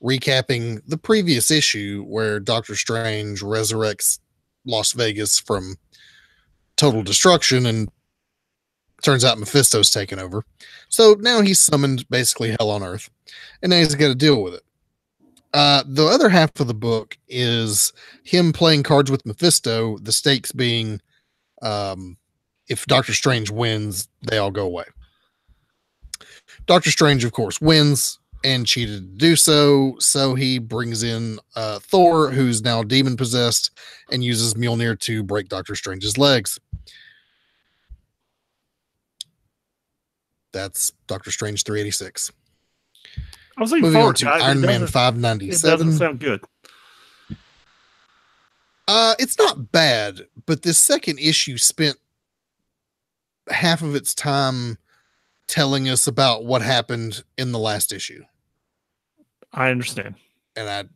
recapping the previous issue where Doctor Strange resurrects Las Vegas from total destruction, and turns out Mephisto's taken over. So now he's summoned basically hell on earth, and now he's got to deal with it. The other half of the book is him playing cards with Mephisto, the stakes being if Doctor Strange wins, they all go away. Doctor Strange, of course, wins and cheated to do so. So he brings in Thor, who's now demon possessed, and uses Mjolnir to break Doctor Strange's legs. That's Doctor Strange 386. I was looking Moving forward on to to Iron Man 597. It doesn't sound good. It's not bad, but this second issue spent half of its time telling us about what happened in the last issue. I understand. And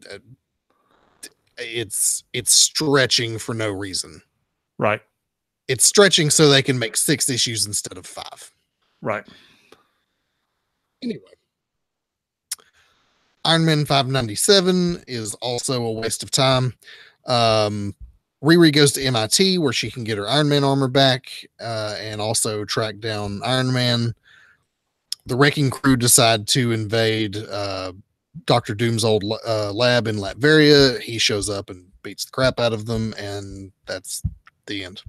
it's stretching for no reason. Right. It's stretching so they can make 6 issues instead of 5. Right. Anyway, Iron Man 597 is also a waste of time. Riri goes to MIT where she can get her Iron Man armor back and also track down Iron Man. The Wrecking Crew decide to invade Dr. Doom's old lab in Latveria. He shows up and beats the crap out of them, and that's the end.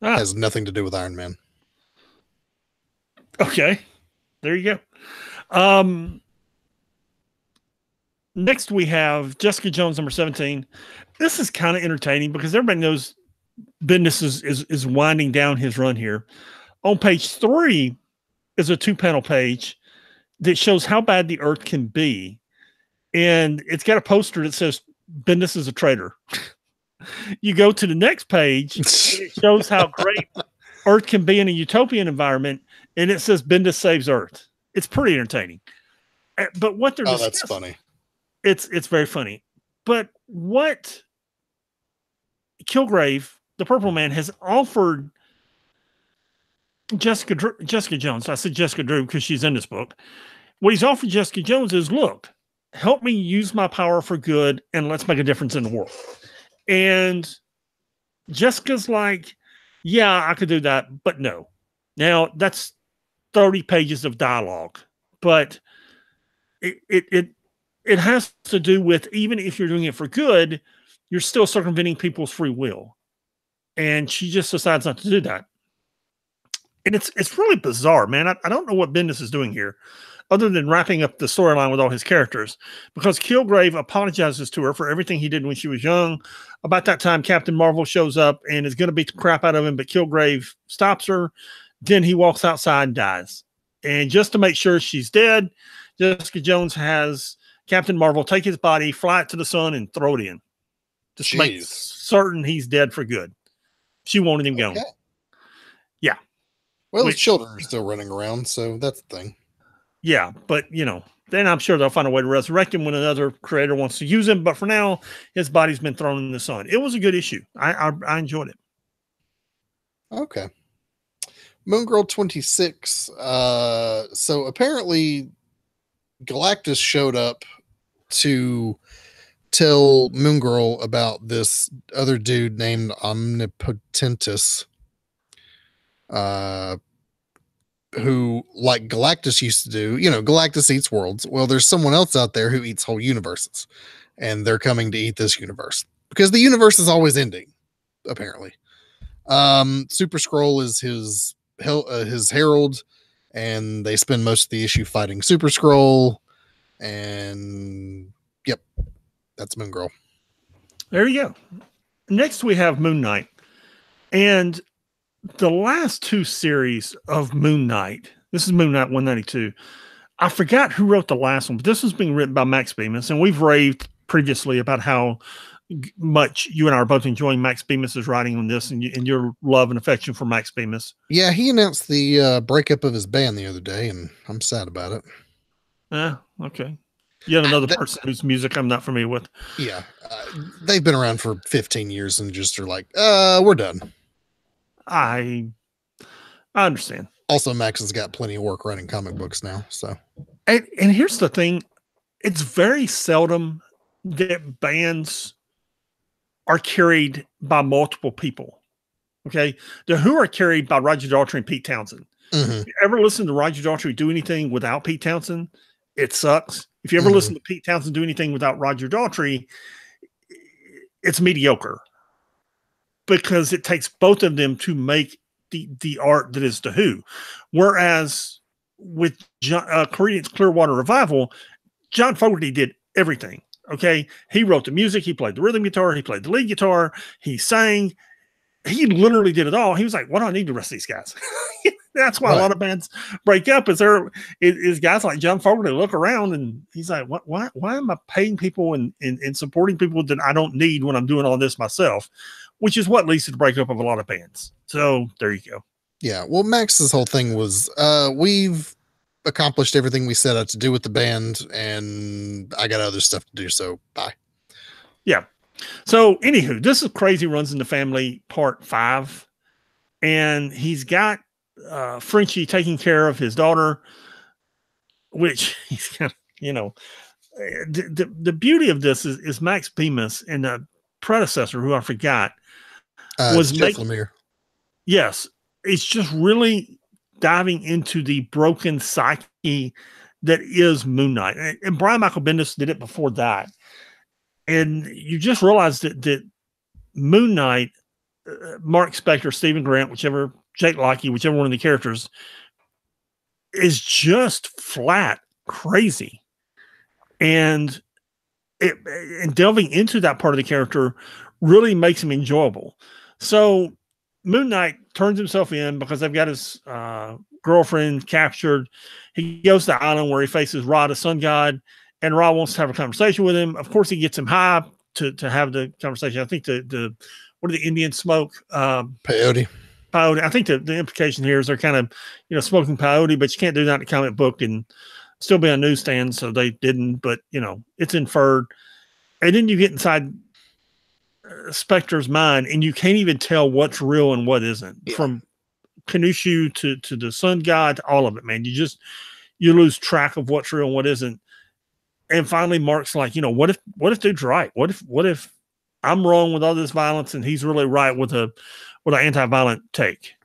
Has nothing to do with Iron Man. Okay. There you go. Next we have Jessica Jones number 17. This is kind of entertaining because everybody knows Bendis is winding down his run here. On page 3 is a 2-panel page that shows how bad the Earth can be. And it's got a poster that says Bendis is a traitor. You go to the next page, and it shows how great Earth can be in a utopian environment, and it says Bendis saves Earth. It's pretty entertaining. But what they're discussing, that's funny. It's very funny. But what Kilgrave, the Purple Man, has offered Jessica Jones, I said Jessica Drew because she's in this book. What he's offered Jessica Jones is, look, help me use my power for good, and let's make a difference in the world. And Jessica's like, yeah, I could do that, but no. Now, that's 30 pages of dialogue, but it has to do with, even if you're doing it for good, you're still circumventing people's free will. And she just decides not to do that. And it's really bizarre, man. I don't know what Bendis is doing here, other than wrapping up the storyline with all his characters, because Kilgrave apologizes to her for everything he did when she was young. About that time, Captain Marvel shows up and is going to beat the crap out of him, but Kilgrave stops her. Then he walks outside and dies. And just to make sure she's dead, Jessica Jones has Captain Marvel take his body, fly it to the sun, and throw it in. Just to make certain he's dead for good. She wanted him gone. Yeah. Well, his children are still running around, so that's the thing. Yeah, but then I'm sure they'll find a way to resurrect him when another creator wants to use him. But for now, his body's been thrown in the sun. It was a good issue. I enjoyed it. Okay. Moon Girl 26. So apparently Galactus showed up to tell Moon Girl about this other dude named Omnipotentus, who, like Galactus used to do, Galactus eats worlds. Well, there's someone else out there who eats whole universes, and they're coming to eat this universe because the universe is always ending, apparently. Super Skrull is his herald, and they spend most of the issue fighting Super Skrull. And yep, that's Moon Girl. There you go. Next, we have Moon Knight. And the last two series of Moon Knight, this is Moon Knight 192. I forgot who wrote the last one, but this was being written by Max Bemis. And we've raved previously about how much you and I are both enjoying Max Bemis' writing on this and your love and affection for Max Bemis. Yeah, he announced the breakup of his band the other day, and I'm sad about it. Okay. Yet another person whose music I'm not familiar with. Yeah. They've been around for 15 years and just are like, we're done. I understand. Also, Max has got plenty of work writing comic books now. So, and here's the thing. It's very seldom that bands are carried by multiple people. Okay. The Who are carried by Roger Daltrey and Pete Townsend. Mm-hmm. If you ever listen to Roger Daltrey do anything without Pete Townsend, it sucks. If you ever listen to Pete Townsend do anything without Roger Daltrey, it's mediocre because it takes both of them to make the art that is the Who. Whereas with Creedence Clearwater Revival, John Fogerty did everything. Okay. He wrote the music. He played the rhythm guitar. He played the lead guitar. He sang. He literally did it all. He was like, what do I need the rest of these guys? That's why a lot of bands break up is guys like John Fogerty look around and he's like, why am I paying people and supporting people that I don't need when I'm doing all this myself, which is what leads to the breakup of a lot of bands. So there you go. Yeah. Well, Max's whole thing was, we've accomplished everything we set out to do with the band and I got other stuff to do. So bye. Yeah. So anywho, this is Crazy Runs in the Family Part 5. And he's got Frenchie taking care of his daughter, which he's got, the beauty of this is Max Bemis and the predecessor, who I forgot, was Jeff Lemire. Yes. It's just really diving into the broken psyche that is Moon Knight. And Brian Michael Bendis did it before that. And you just realize that Moon Knight, Mark Spector, Stephen Grant, Jake Locke, whichever one of the characters, is just flat crazy. And delving into that part of the character really makes him enjoyable. So Moon Knight turns himself in because they've got his girlfriend captured. He goes to the island where he faces Ra, the sun god, and Ra wants to have a conversation with him. Of course, he gets him high to have the conversation. I think what do the Indians smoke? Peyote. Peyote. I think the implication here is they're kind of, smoking peyote, but you can't do that in a comic book and still be on newsstands. So they didn't, but it's inferred. And then you get inside Spector's mind and you can't even tell what's real and what isn't, from Khonshu to the sun god, to all of it, man. You lose track of what's real and what isn't. And finally, Mark's like, what if dude's right? What if I'm wrong with all this violence and he's really right with an anti-violent take?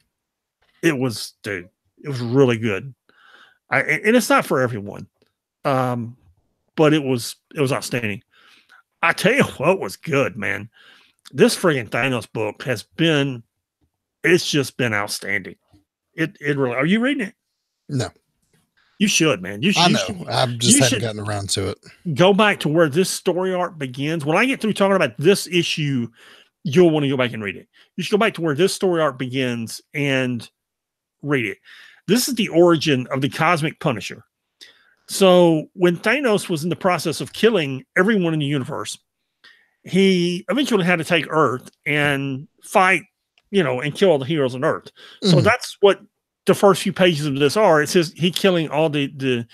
It was really good. And it's not for everyone. But it was outstanding. I tell you what was good, man. This friggin' Thanos book it's just been outstanding. It really, are you reading it? No. You should, man. I know. I just haven't gotten around to it. Go back to where this story arc begins. When I get through talking about this issue, you'll want to go back and read it. You should go back to where this story arc begins and read it. This is the origin of the Cosmic Punisher. So when Thanos was in the process of killing everyone in the universe, he eventually had to take Earth and fight, and kill all the heroes on Earth. So that's what the first few pages of this are. It says he killing all the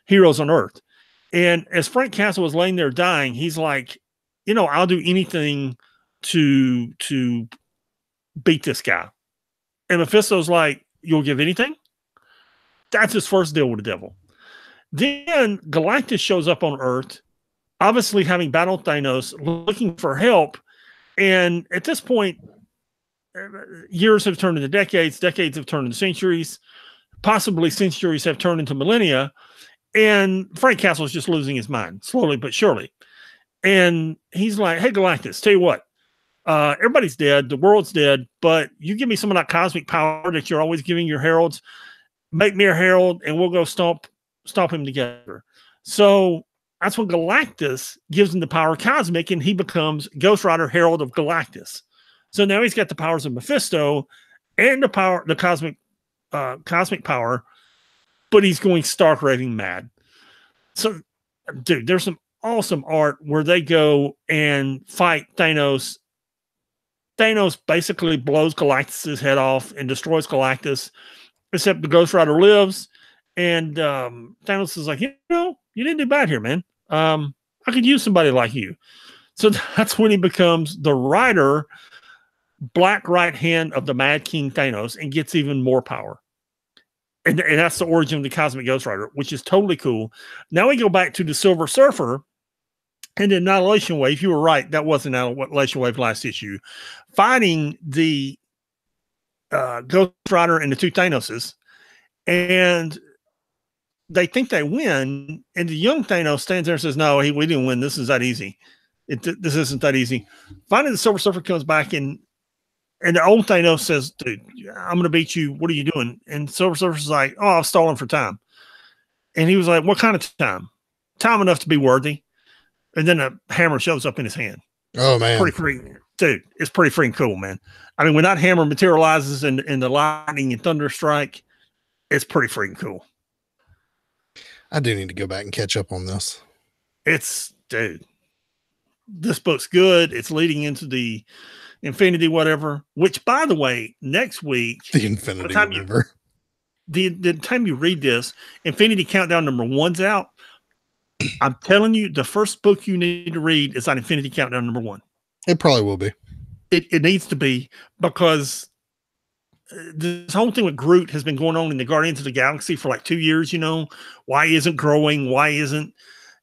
heroes on Earth. And as Frank Castle was laying there dying, he's like, I'll do anything to beat this guy. And Mephisto's like, you'll give anything? That's his first deal with the devil. Then Galactus shows up on Earth, obviously having battled Thanos, looking for help. And at this point, years have turned into decades, decades have turned into centuries, possibly centuries have turned into millennia. And Frank Castle is just losing his mind, slowly but surely. And he's like, hey, Galactus, tell you what, everybody's dead, the world's dead, but you give me some of that cosmic power that you're always giving your heralds, make me a herald, and we'll go stomp him together. So that's when Galactus gives him the power cosmic, and he becomes Ghost Rider, Herald of Galactus. So now he's got the powers of Mephisto and the cosmic power, but he's going stark raving mad. So, dude, there's some awesome art where they go and fight Thanos. Thanos basically blows Galactus' head off and destroys Galactus, except the Ghost Rider lives. And Thanos is like, you didn't do bad here, man. I could use somebody like you. So that's when he becomes the Rider, black right hand of the Mad King Thanos, and gets even more power. And that's the origin of the Cosmic Ghost Rider, which is totally cool. Now we go back to the Silver Surfer and the Annihilation Wave. You were right. That wasn't Annihilation Wave last issue. Fighting the Ghost Rider and the two Thanoses. And they think they win. And the young Thanos stands there and says, no, we didn't win. This is that easy. This isn't that easy. Finally, the Silver Surfer comes back and the old Thanos says, dude, I'm going to beat you. What are you doing? And Silver Surfer's like, oh, I've stolen for time. And he was like, what kind of time? Time enough to be worthy. And then a hammer shows up in his hand. Oh, man. Dude, it's pretty freaking cool, man. I mean, when that hammer materializes in the lightning and thunder strike, it's pretty freaking cool. I do need to go back and catch up on this. Dude, this book's good. It's leading into the Infinity whatever, which, by the way, next week, the Infinity whatever. The time you read this, Infinity Countdown #1's out. I'm telling you, the first book you need to read is on Infinity Countdown #1. It probably will be. It needs to be, because this whole thing with Groot has been going on in the Guardians of the Galaxy for like 2 years. Why isn't growing? Why isn't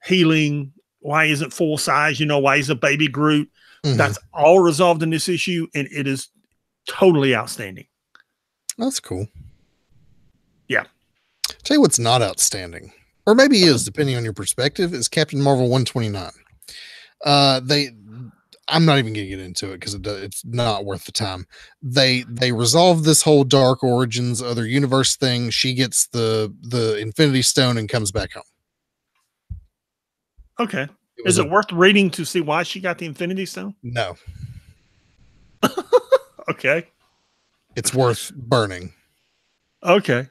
healing? Why isn't full size? Why is a baby Groot? Mm-hmm. That's all resolved in this issue, and it is totally outstanding. That's cool. Yeah. Tell you what's not outstanding, or maybe is, depending on your perspective, is Captain Marvel 129. I'm not even going to get into it because it's not worth the time. They resolve this whole Dark Origins other universe thing. She gets the Infinity Stone and comes back home. Okay. Is it worth reading to see why she got the Infinity Stone? No. Okay. It's worth burning. Okay.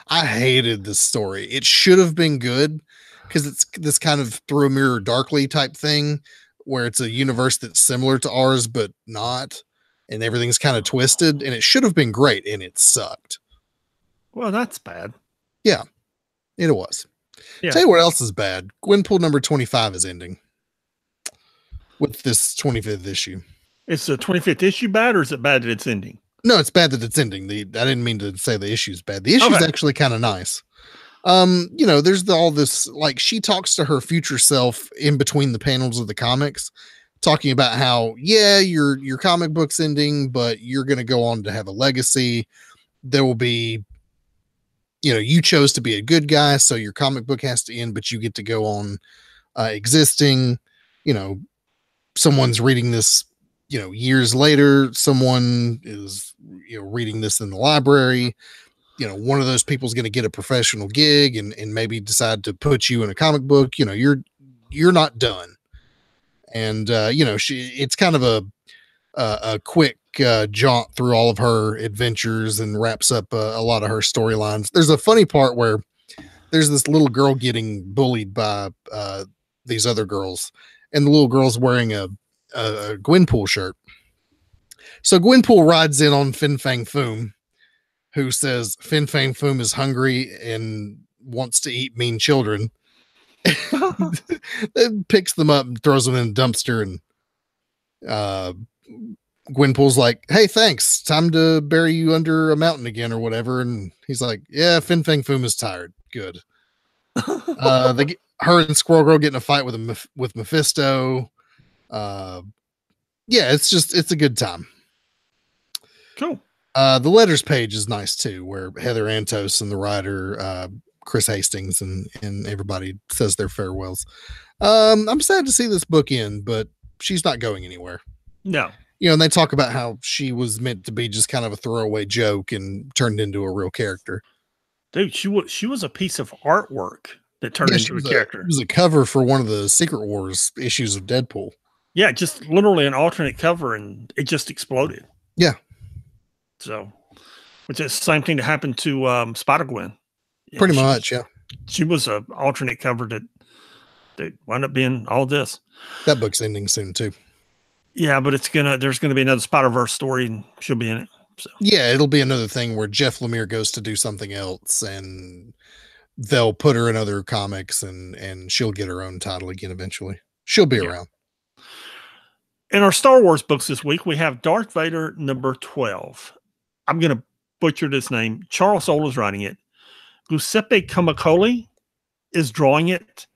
I hated this story. It should have been good because it's this kind of through a mirror darkly type thing where it's a universe that's similar to ours, but not, and everything's kind of twisted, and it should have been great, and it sucked. Well, that's bad. Yeah, it was. Yeah. Tell you what else is bad. Gwenpool #25 is ending with this 25th issue. It's the 25th issue bad, or is it bad that it's ending? No, it's bad that it's ending. I didn't mean to say the issue's bad. The issue's actually kind of nice. There's all this, like, she talks to her future self in between the panels of the comics, talking about how, your comic book's ending, but you're going to go on to have a legacy. There will be, you chose to be a good guy, so your comic book has to end, but you get to go on existing. Someone's reading this, years later, someone is, reading this in the library. One of those people is going to get a professional gig and maybe decide to put you in a comic book. You're not done. And, it's kind of a quick jaunt through all of her adventures and wraps up a lot of her storylines. There's a funny part where there's this little girl getting bullied by these other girls, and the little girl's wearing a Gwenpool shirt. So Gwenpool rides in on Fin Fang Foom who says Fin Fang Foom is hungry and wants to eat mean children. Then picks them up and throws them in a dumpster, and Gwenpool's like, "Hey, thanks. Time to bury you under a mountain again, or whatever." And he's like, "Yeah, Fin Fang Foom is tired. Good." Her and Squirrel Girl get in a fight with Mephisto. Yeah, it's a good time. Cool. The letters page is nice too, where Heather Antos and the writer Chris Hastings and everybody says their farewells. I'm sad to see this book end, but she's not going anywhere. No. And they talk about how she was meant to be just kind of a throwaway joke and turned into a real character. Dude, she was a piece of artwork that turned into a character. It was a cover for one of the Secret Wars issues of Deadpool. Yeah, just literally an alternate cover, and it just exploded. Yeah. So, which is the same thing that happened to Spider-Gwen. Pretty much, yeah. She was an alternate cover that wound up being all this. That book's ending soon too. Yeah, but there's gonna be another Spider-Verse story, and she'll be in it. So yeah, it'll be another thing where Jeff Lemire goes to do something else, and they'll put her in other comics, and she'll get her own title again eventually. She'll be around. In our Star Wars books this week, we have Darth Vader number 12. I'm gonna butcher this name. Charles Soule is writing it. Giuseppe Camacoli is drawing it,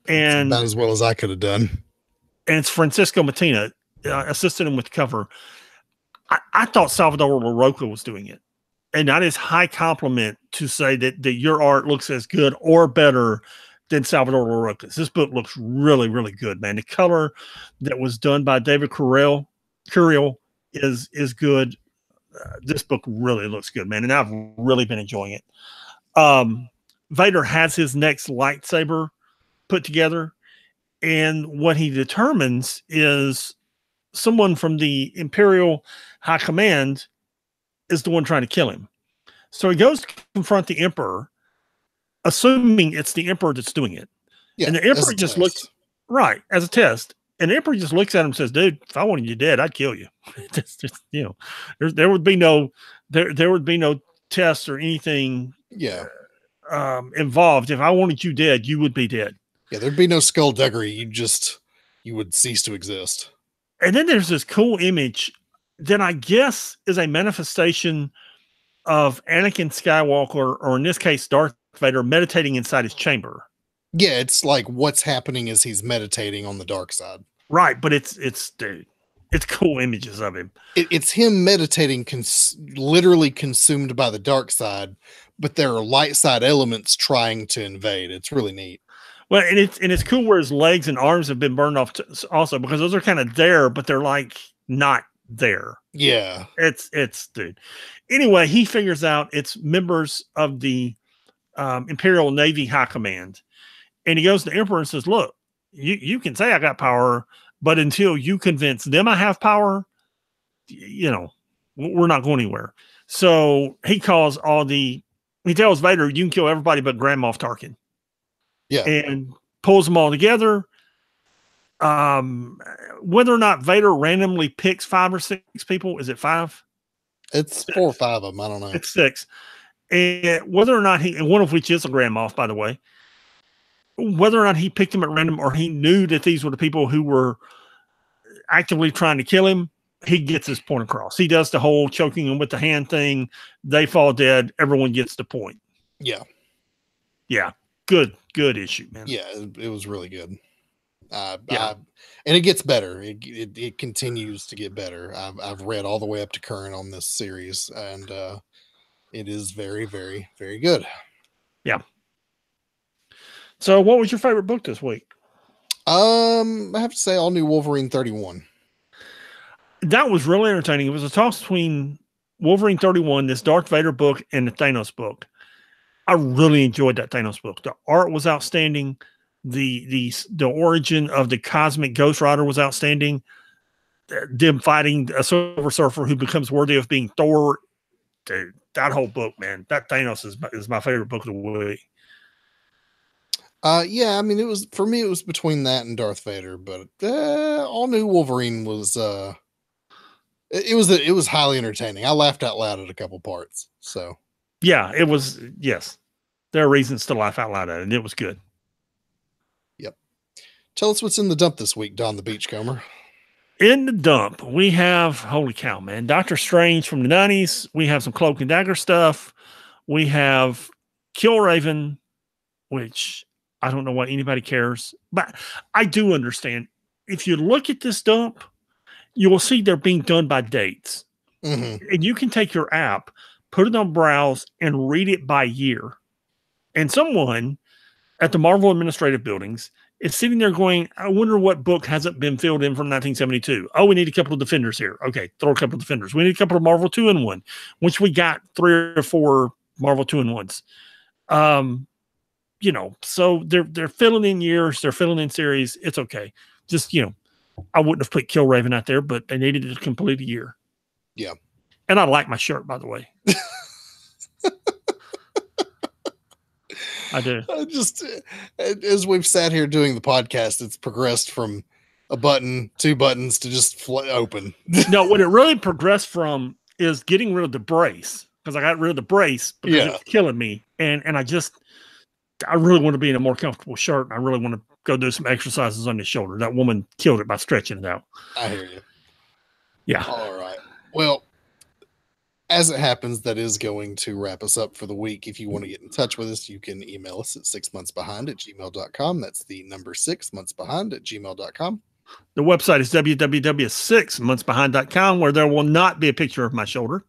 and about as well as I could have done. And it's Francisco Mattina assisted him with the cover. I thought Salvador LaRocca was doing it, and that is high compliment to say that your art looks as good or better than Salvador LaRocca's. This book looks really, really good, man. The color that was done by David Curiel is good. This book really looks good, man, and I've really been enjoying it. Vader has his next lightsaber put together, and what he determines is someone from the Imperial High Command is the one trying to kill him. So he goes to confront the Emperor, assuming it's the Emperor that's doing it. Yeah, and the Emperor just looks right as a test. And the Emperor just looks at him and says, "Dude, if I wanted you dead, I'd kill you." Just, there would be no tests or anything involved. If I wanted you dead, you would be dead. Yeah, there'd be no skullduggery. You would cease to exist. And then there's this cool image that I guess is a manifestation of Anakin Skywalker, or in this case, Darth Vader, meditating inside his chamber. Yeah, it's like what's happening as he's meditating on the dark side. Right, but it's cool images of him. It's him meditating, literally consumed by the dark side, but there are light side elements trying to invade. It's really neat. Well, and it's cool where his legs and arms have been burned off also, because those are kind of there, but they're like not there. Yeah, it's dude. Anyway, he figures out it's members of the Imperial Navy High Command, and he goes to the Emperor and says, "Look, you can say I got power, but until you convince them I have power, we're not going anywhere." So he tells Vader, "You can kill everybody but Grand Moff Tarkin." Yeah, and pulls them all together. Whether or not Vader randomly picks 5 or 6 people, is it 5? It's 4 or 5 of them. I don't know. It's 6. And whether or not and one of which is a Grand Moff, by the way, whether or not he picked them at random or he knew that these were the people who were actively trying to kill him, he gets his point across. He does the whole choking them with the hand thing. They fall dead. Everyone gets the point. Yeah. Yeah. Good issue, man. Yeah, it was really good. And it gets better. It continues to get better. I've read all the way up to current on this series, and it is very, very, very good. Yeah. So, what was your favorite book this week? I have to say, All New Wolverine 31. That was really entertaining. It was a toss between Wolverine 31, this Darth Vader book, and the Thanos book. I really enjoyed that Thanos book. The art was outstanding. The origin of the cosmic Ghost Rider was outstanding. Them fighting a Silver Surfer who becomes worthy of being Thor. Dude, that whole book, man. That Thanos is my favorite book of the week. Yeah, I mean, it was between that and Darth Vader, but All New Wolverine was It was highly entertaining. I laughed out loud at a couple parts. So Yeah, it was. Yes, there are reasons to laugh out loud at it, and it was good. yep. Tell us what's in the dump this week, Don the Beachcomber. In the dump, we have, holy cow, man, Doctor Strange from the 90s. We have some Cloak and Dagger stuff. We have Killraven, which I don't know why anybody cares, but I do understand. If you look at this dump, you will see they're being done by dates. Mm-hmm. And you can take your app, put it on browse, and read it by year. And someone at the Marvel Administrative Buildings is sitting there going, I wonder what book hasn't been filled in from 1972. Oh, we need a couple of Defenders here. Okay, throw a couple of Defenders. We need a couple of Marvel 2-in-1, which we got 3 or 4 Marvel 2-in-1s. So they're filling in years, they're filling in series. It's okay. Just, I wouldn't have put Killraven out there, but they needed to complete a year. Yeah. And I like my shirt, by the way. I do. Just as we've sat here doing the podcast, it's progressed from a button, 2 buttons to just open. No, what it really progressed from is getting rid of the brace, because I got rid of the brace because it was killing me. And I really want to be in a more comfortable shirt. And I really want to go do some exercises on the shoulder. That woman killed it by stretching it out. I hear you. Yeah. All right. Well, as it happens, that is going to wrap us up for the week. If you want to get in touch with us, you can email us at 6monthsbehind@gmail.com. That's the number 6monthsbehind@gmail.com. The website is www.6monthsbehind.com, where there will not be a picture of my shoulder.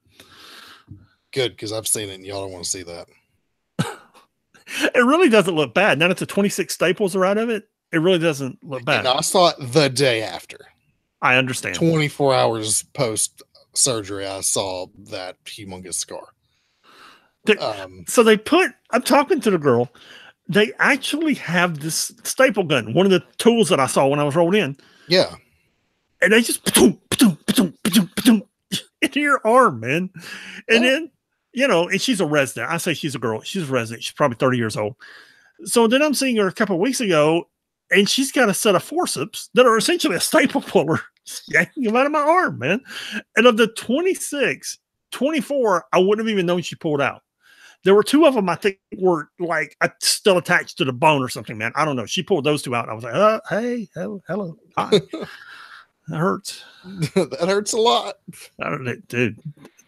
Good, because I've seen it and y'all don't want to see that. It really doesn't look bad. Now that the 26 staples are out of it, it really doesn't look bad. And I saw it the day after. I understand. 24 hours post surgery, I saw that humongous scar. So I'm talking to the girl. They actually have this staple gun, one of the tools that I saw when I was rolled in. Yeah. And they just into your arm, man. And then, and she's a resident. I say she's a girl. She's a resident. She's probably 30 years old. So then I'm seeing her a couple of weeks ago, and she's got a set of forceps that are essentially a staple puller yanking them out of my arm, man. And of the 26, 24, I wouldn't have even known she pulled out. There were 2 of them I think were like still attached to the bone or something, man. I don't know. She pulled those 2 out. And I was like, hey, hello, hi. That hurts. That hurts a lot. Dude,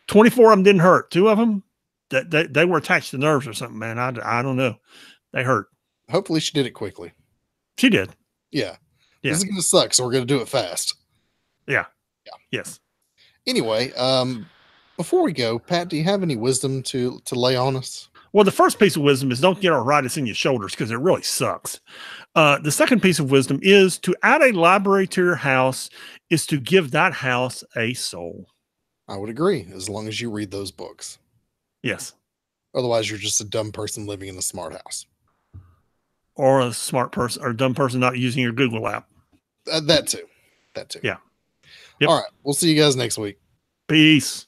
24 of them didn't hurt. 2 of them, they were attached to nerves or something, man. I don't know. They hurt. Hopefully she did it quickly. She did. Yeah. This is going to suck, so we're going to do it fast. Yeah. Yes. Anyway, before we go, Pat, do you have any wisdom to lay on us? Well, the first piece of wisdom is don't get arthritis in your shoulders, because it really sucks. The second piece of wisdom is to add a library to your house is to give that house a soul. I would agree, as long as you read those books. Yes. Otherwise, you're just a dumb person living in a smart house. Or a smart person or a dumb person not using your Google app. That too. Yeah. Yep. All right. We'll see you guys next week. Peace.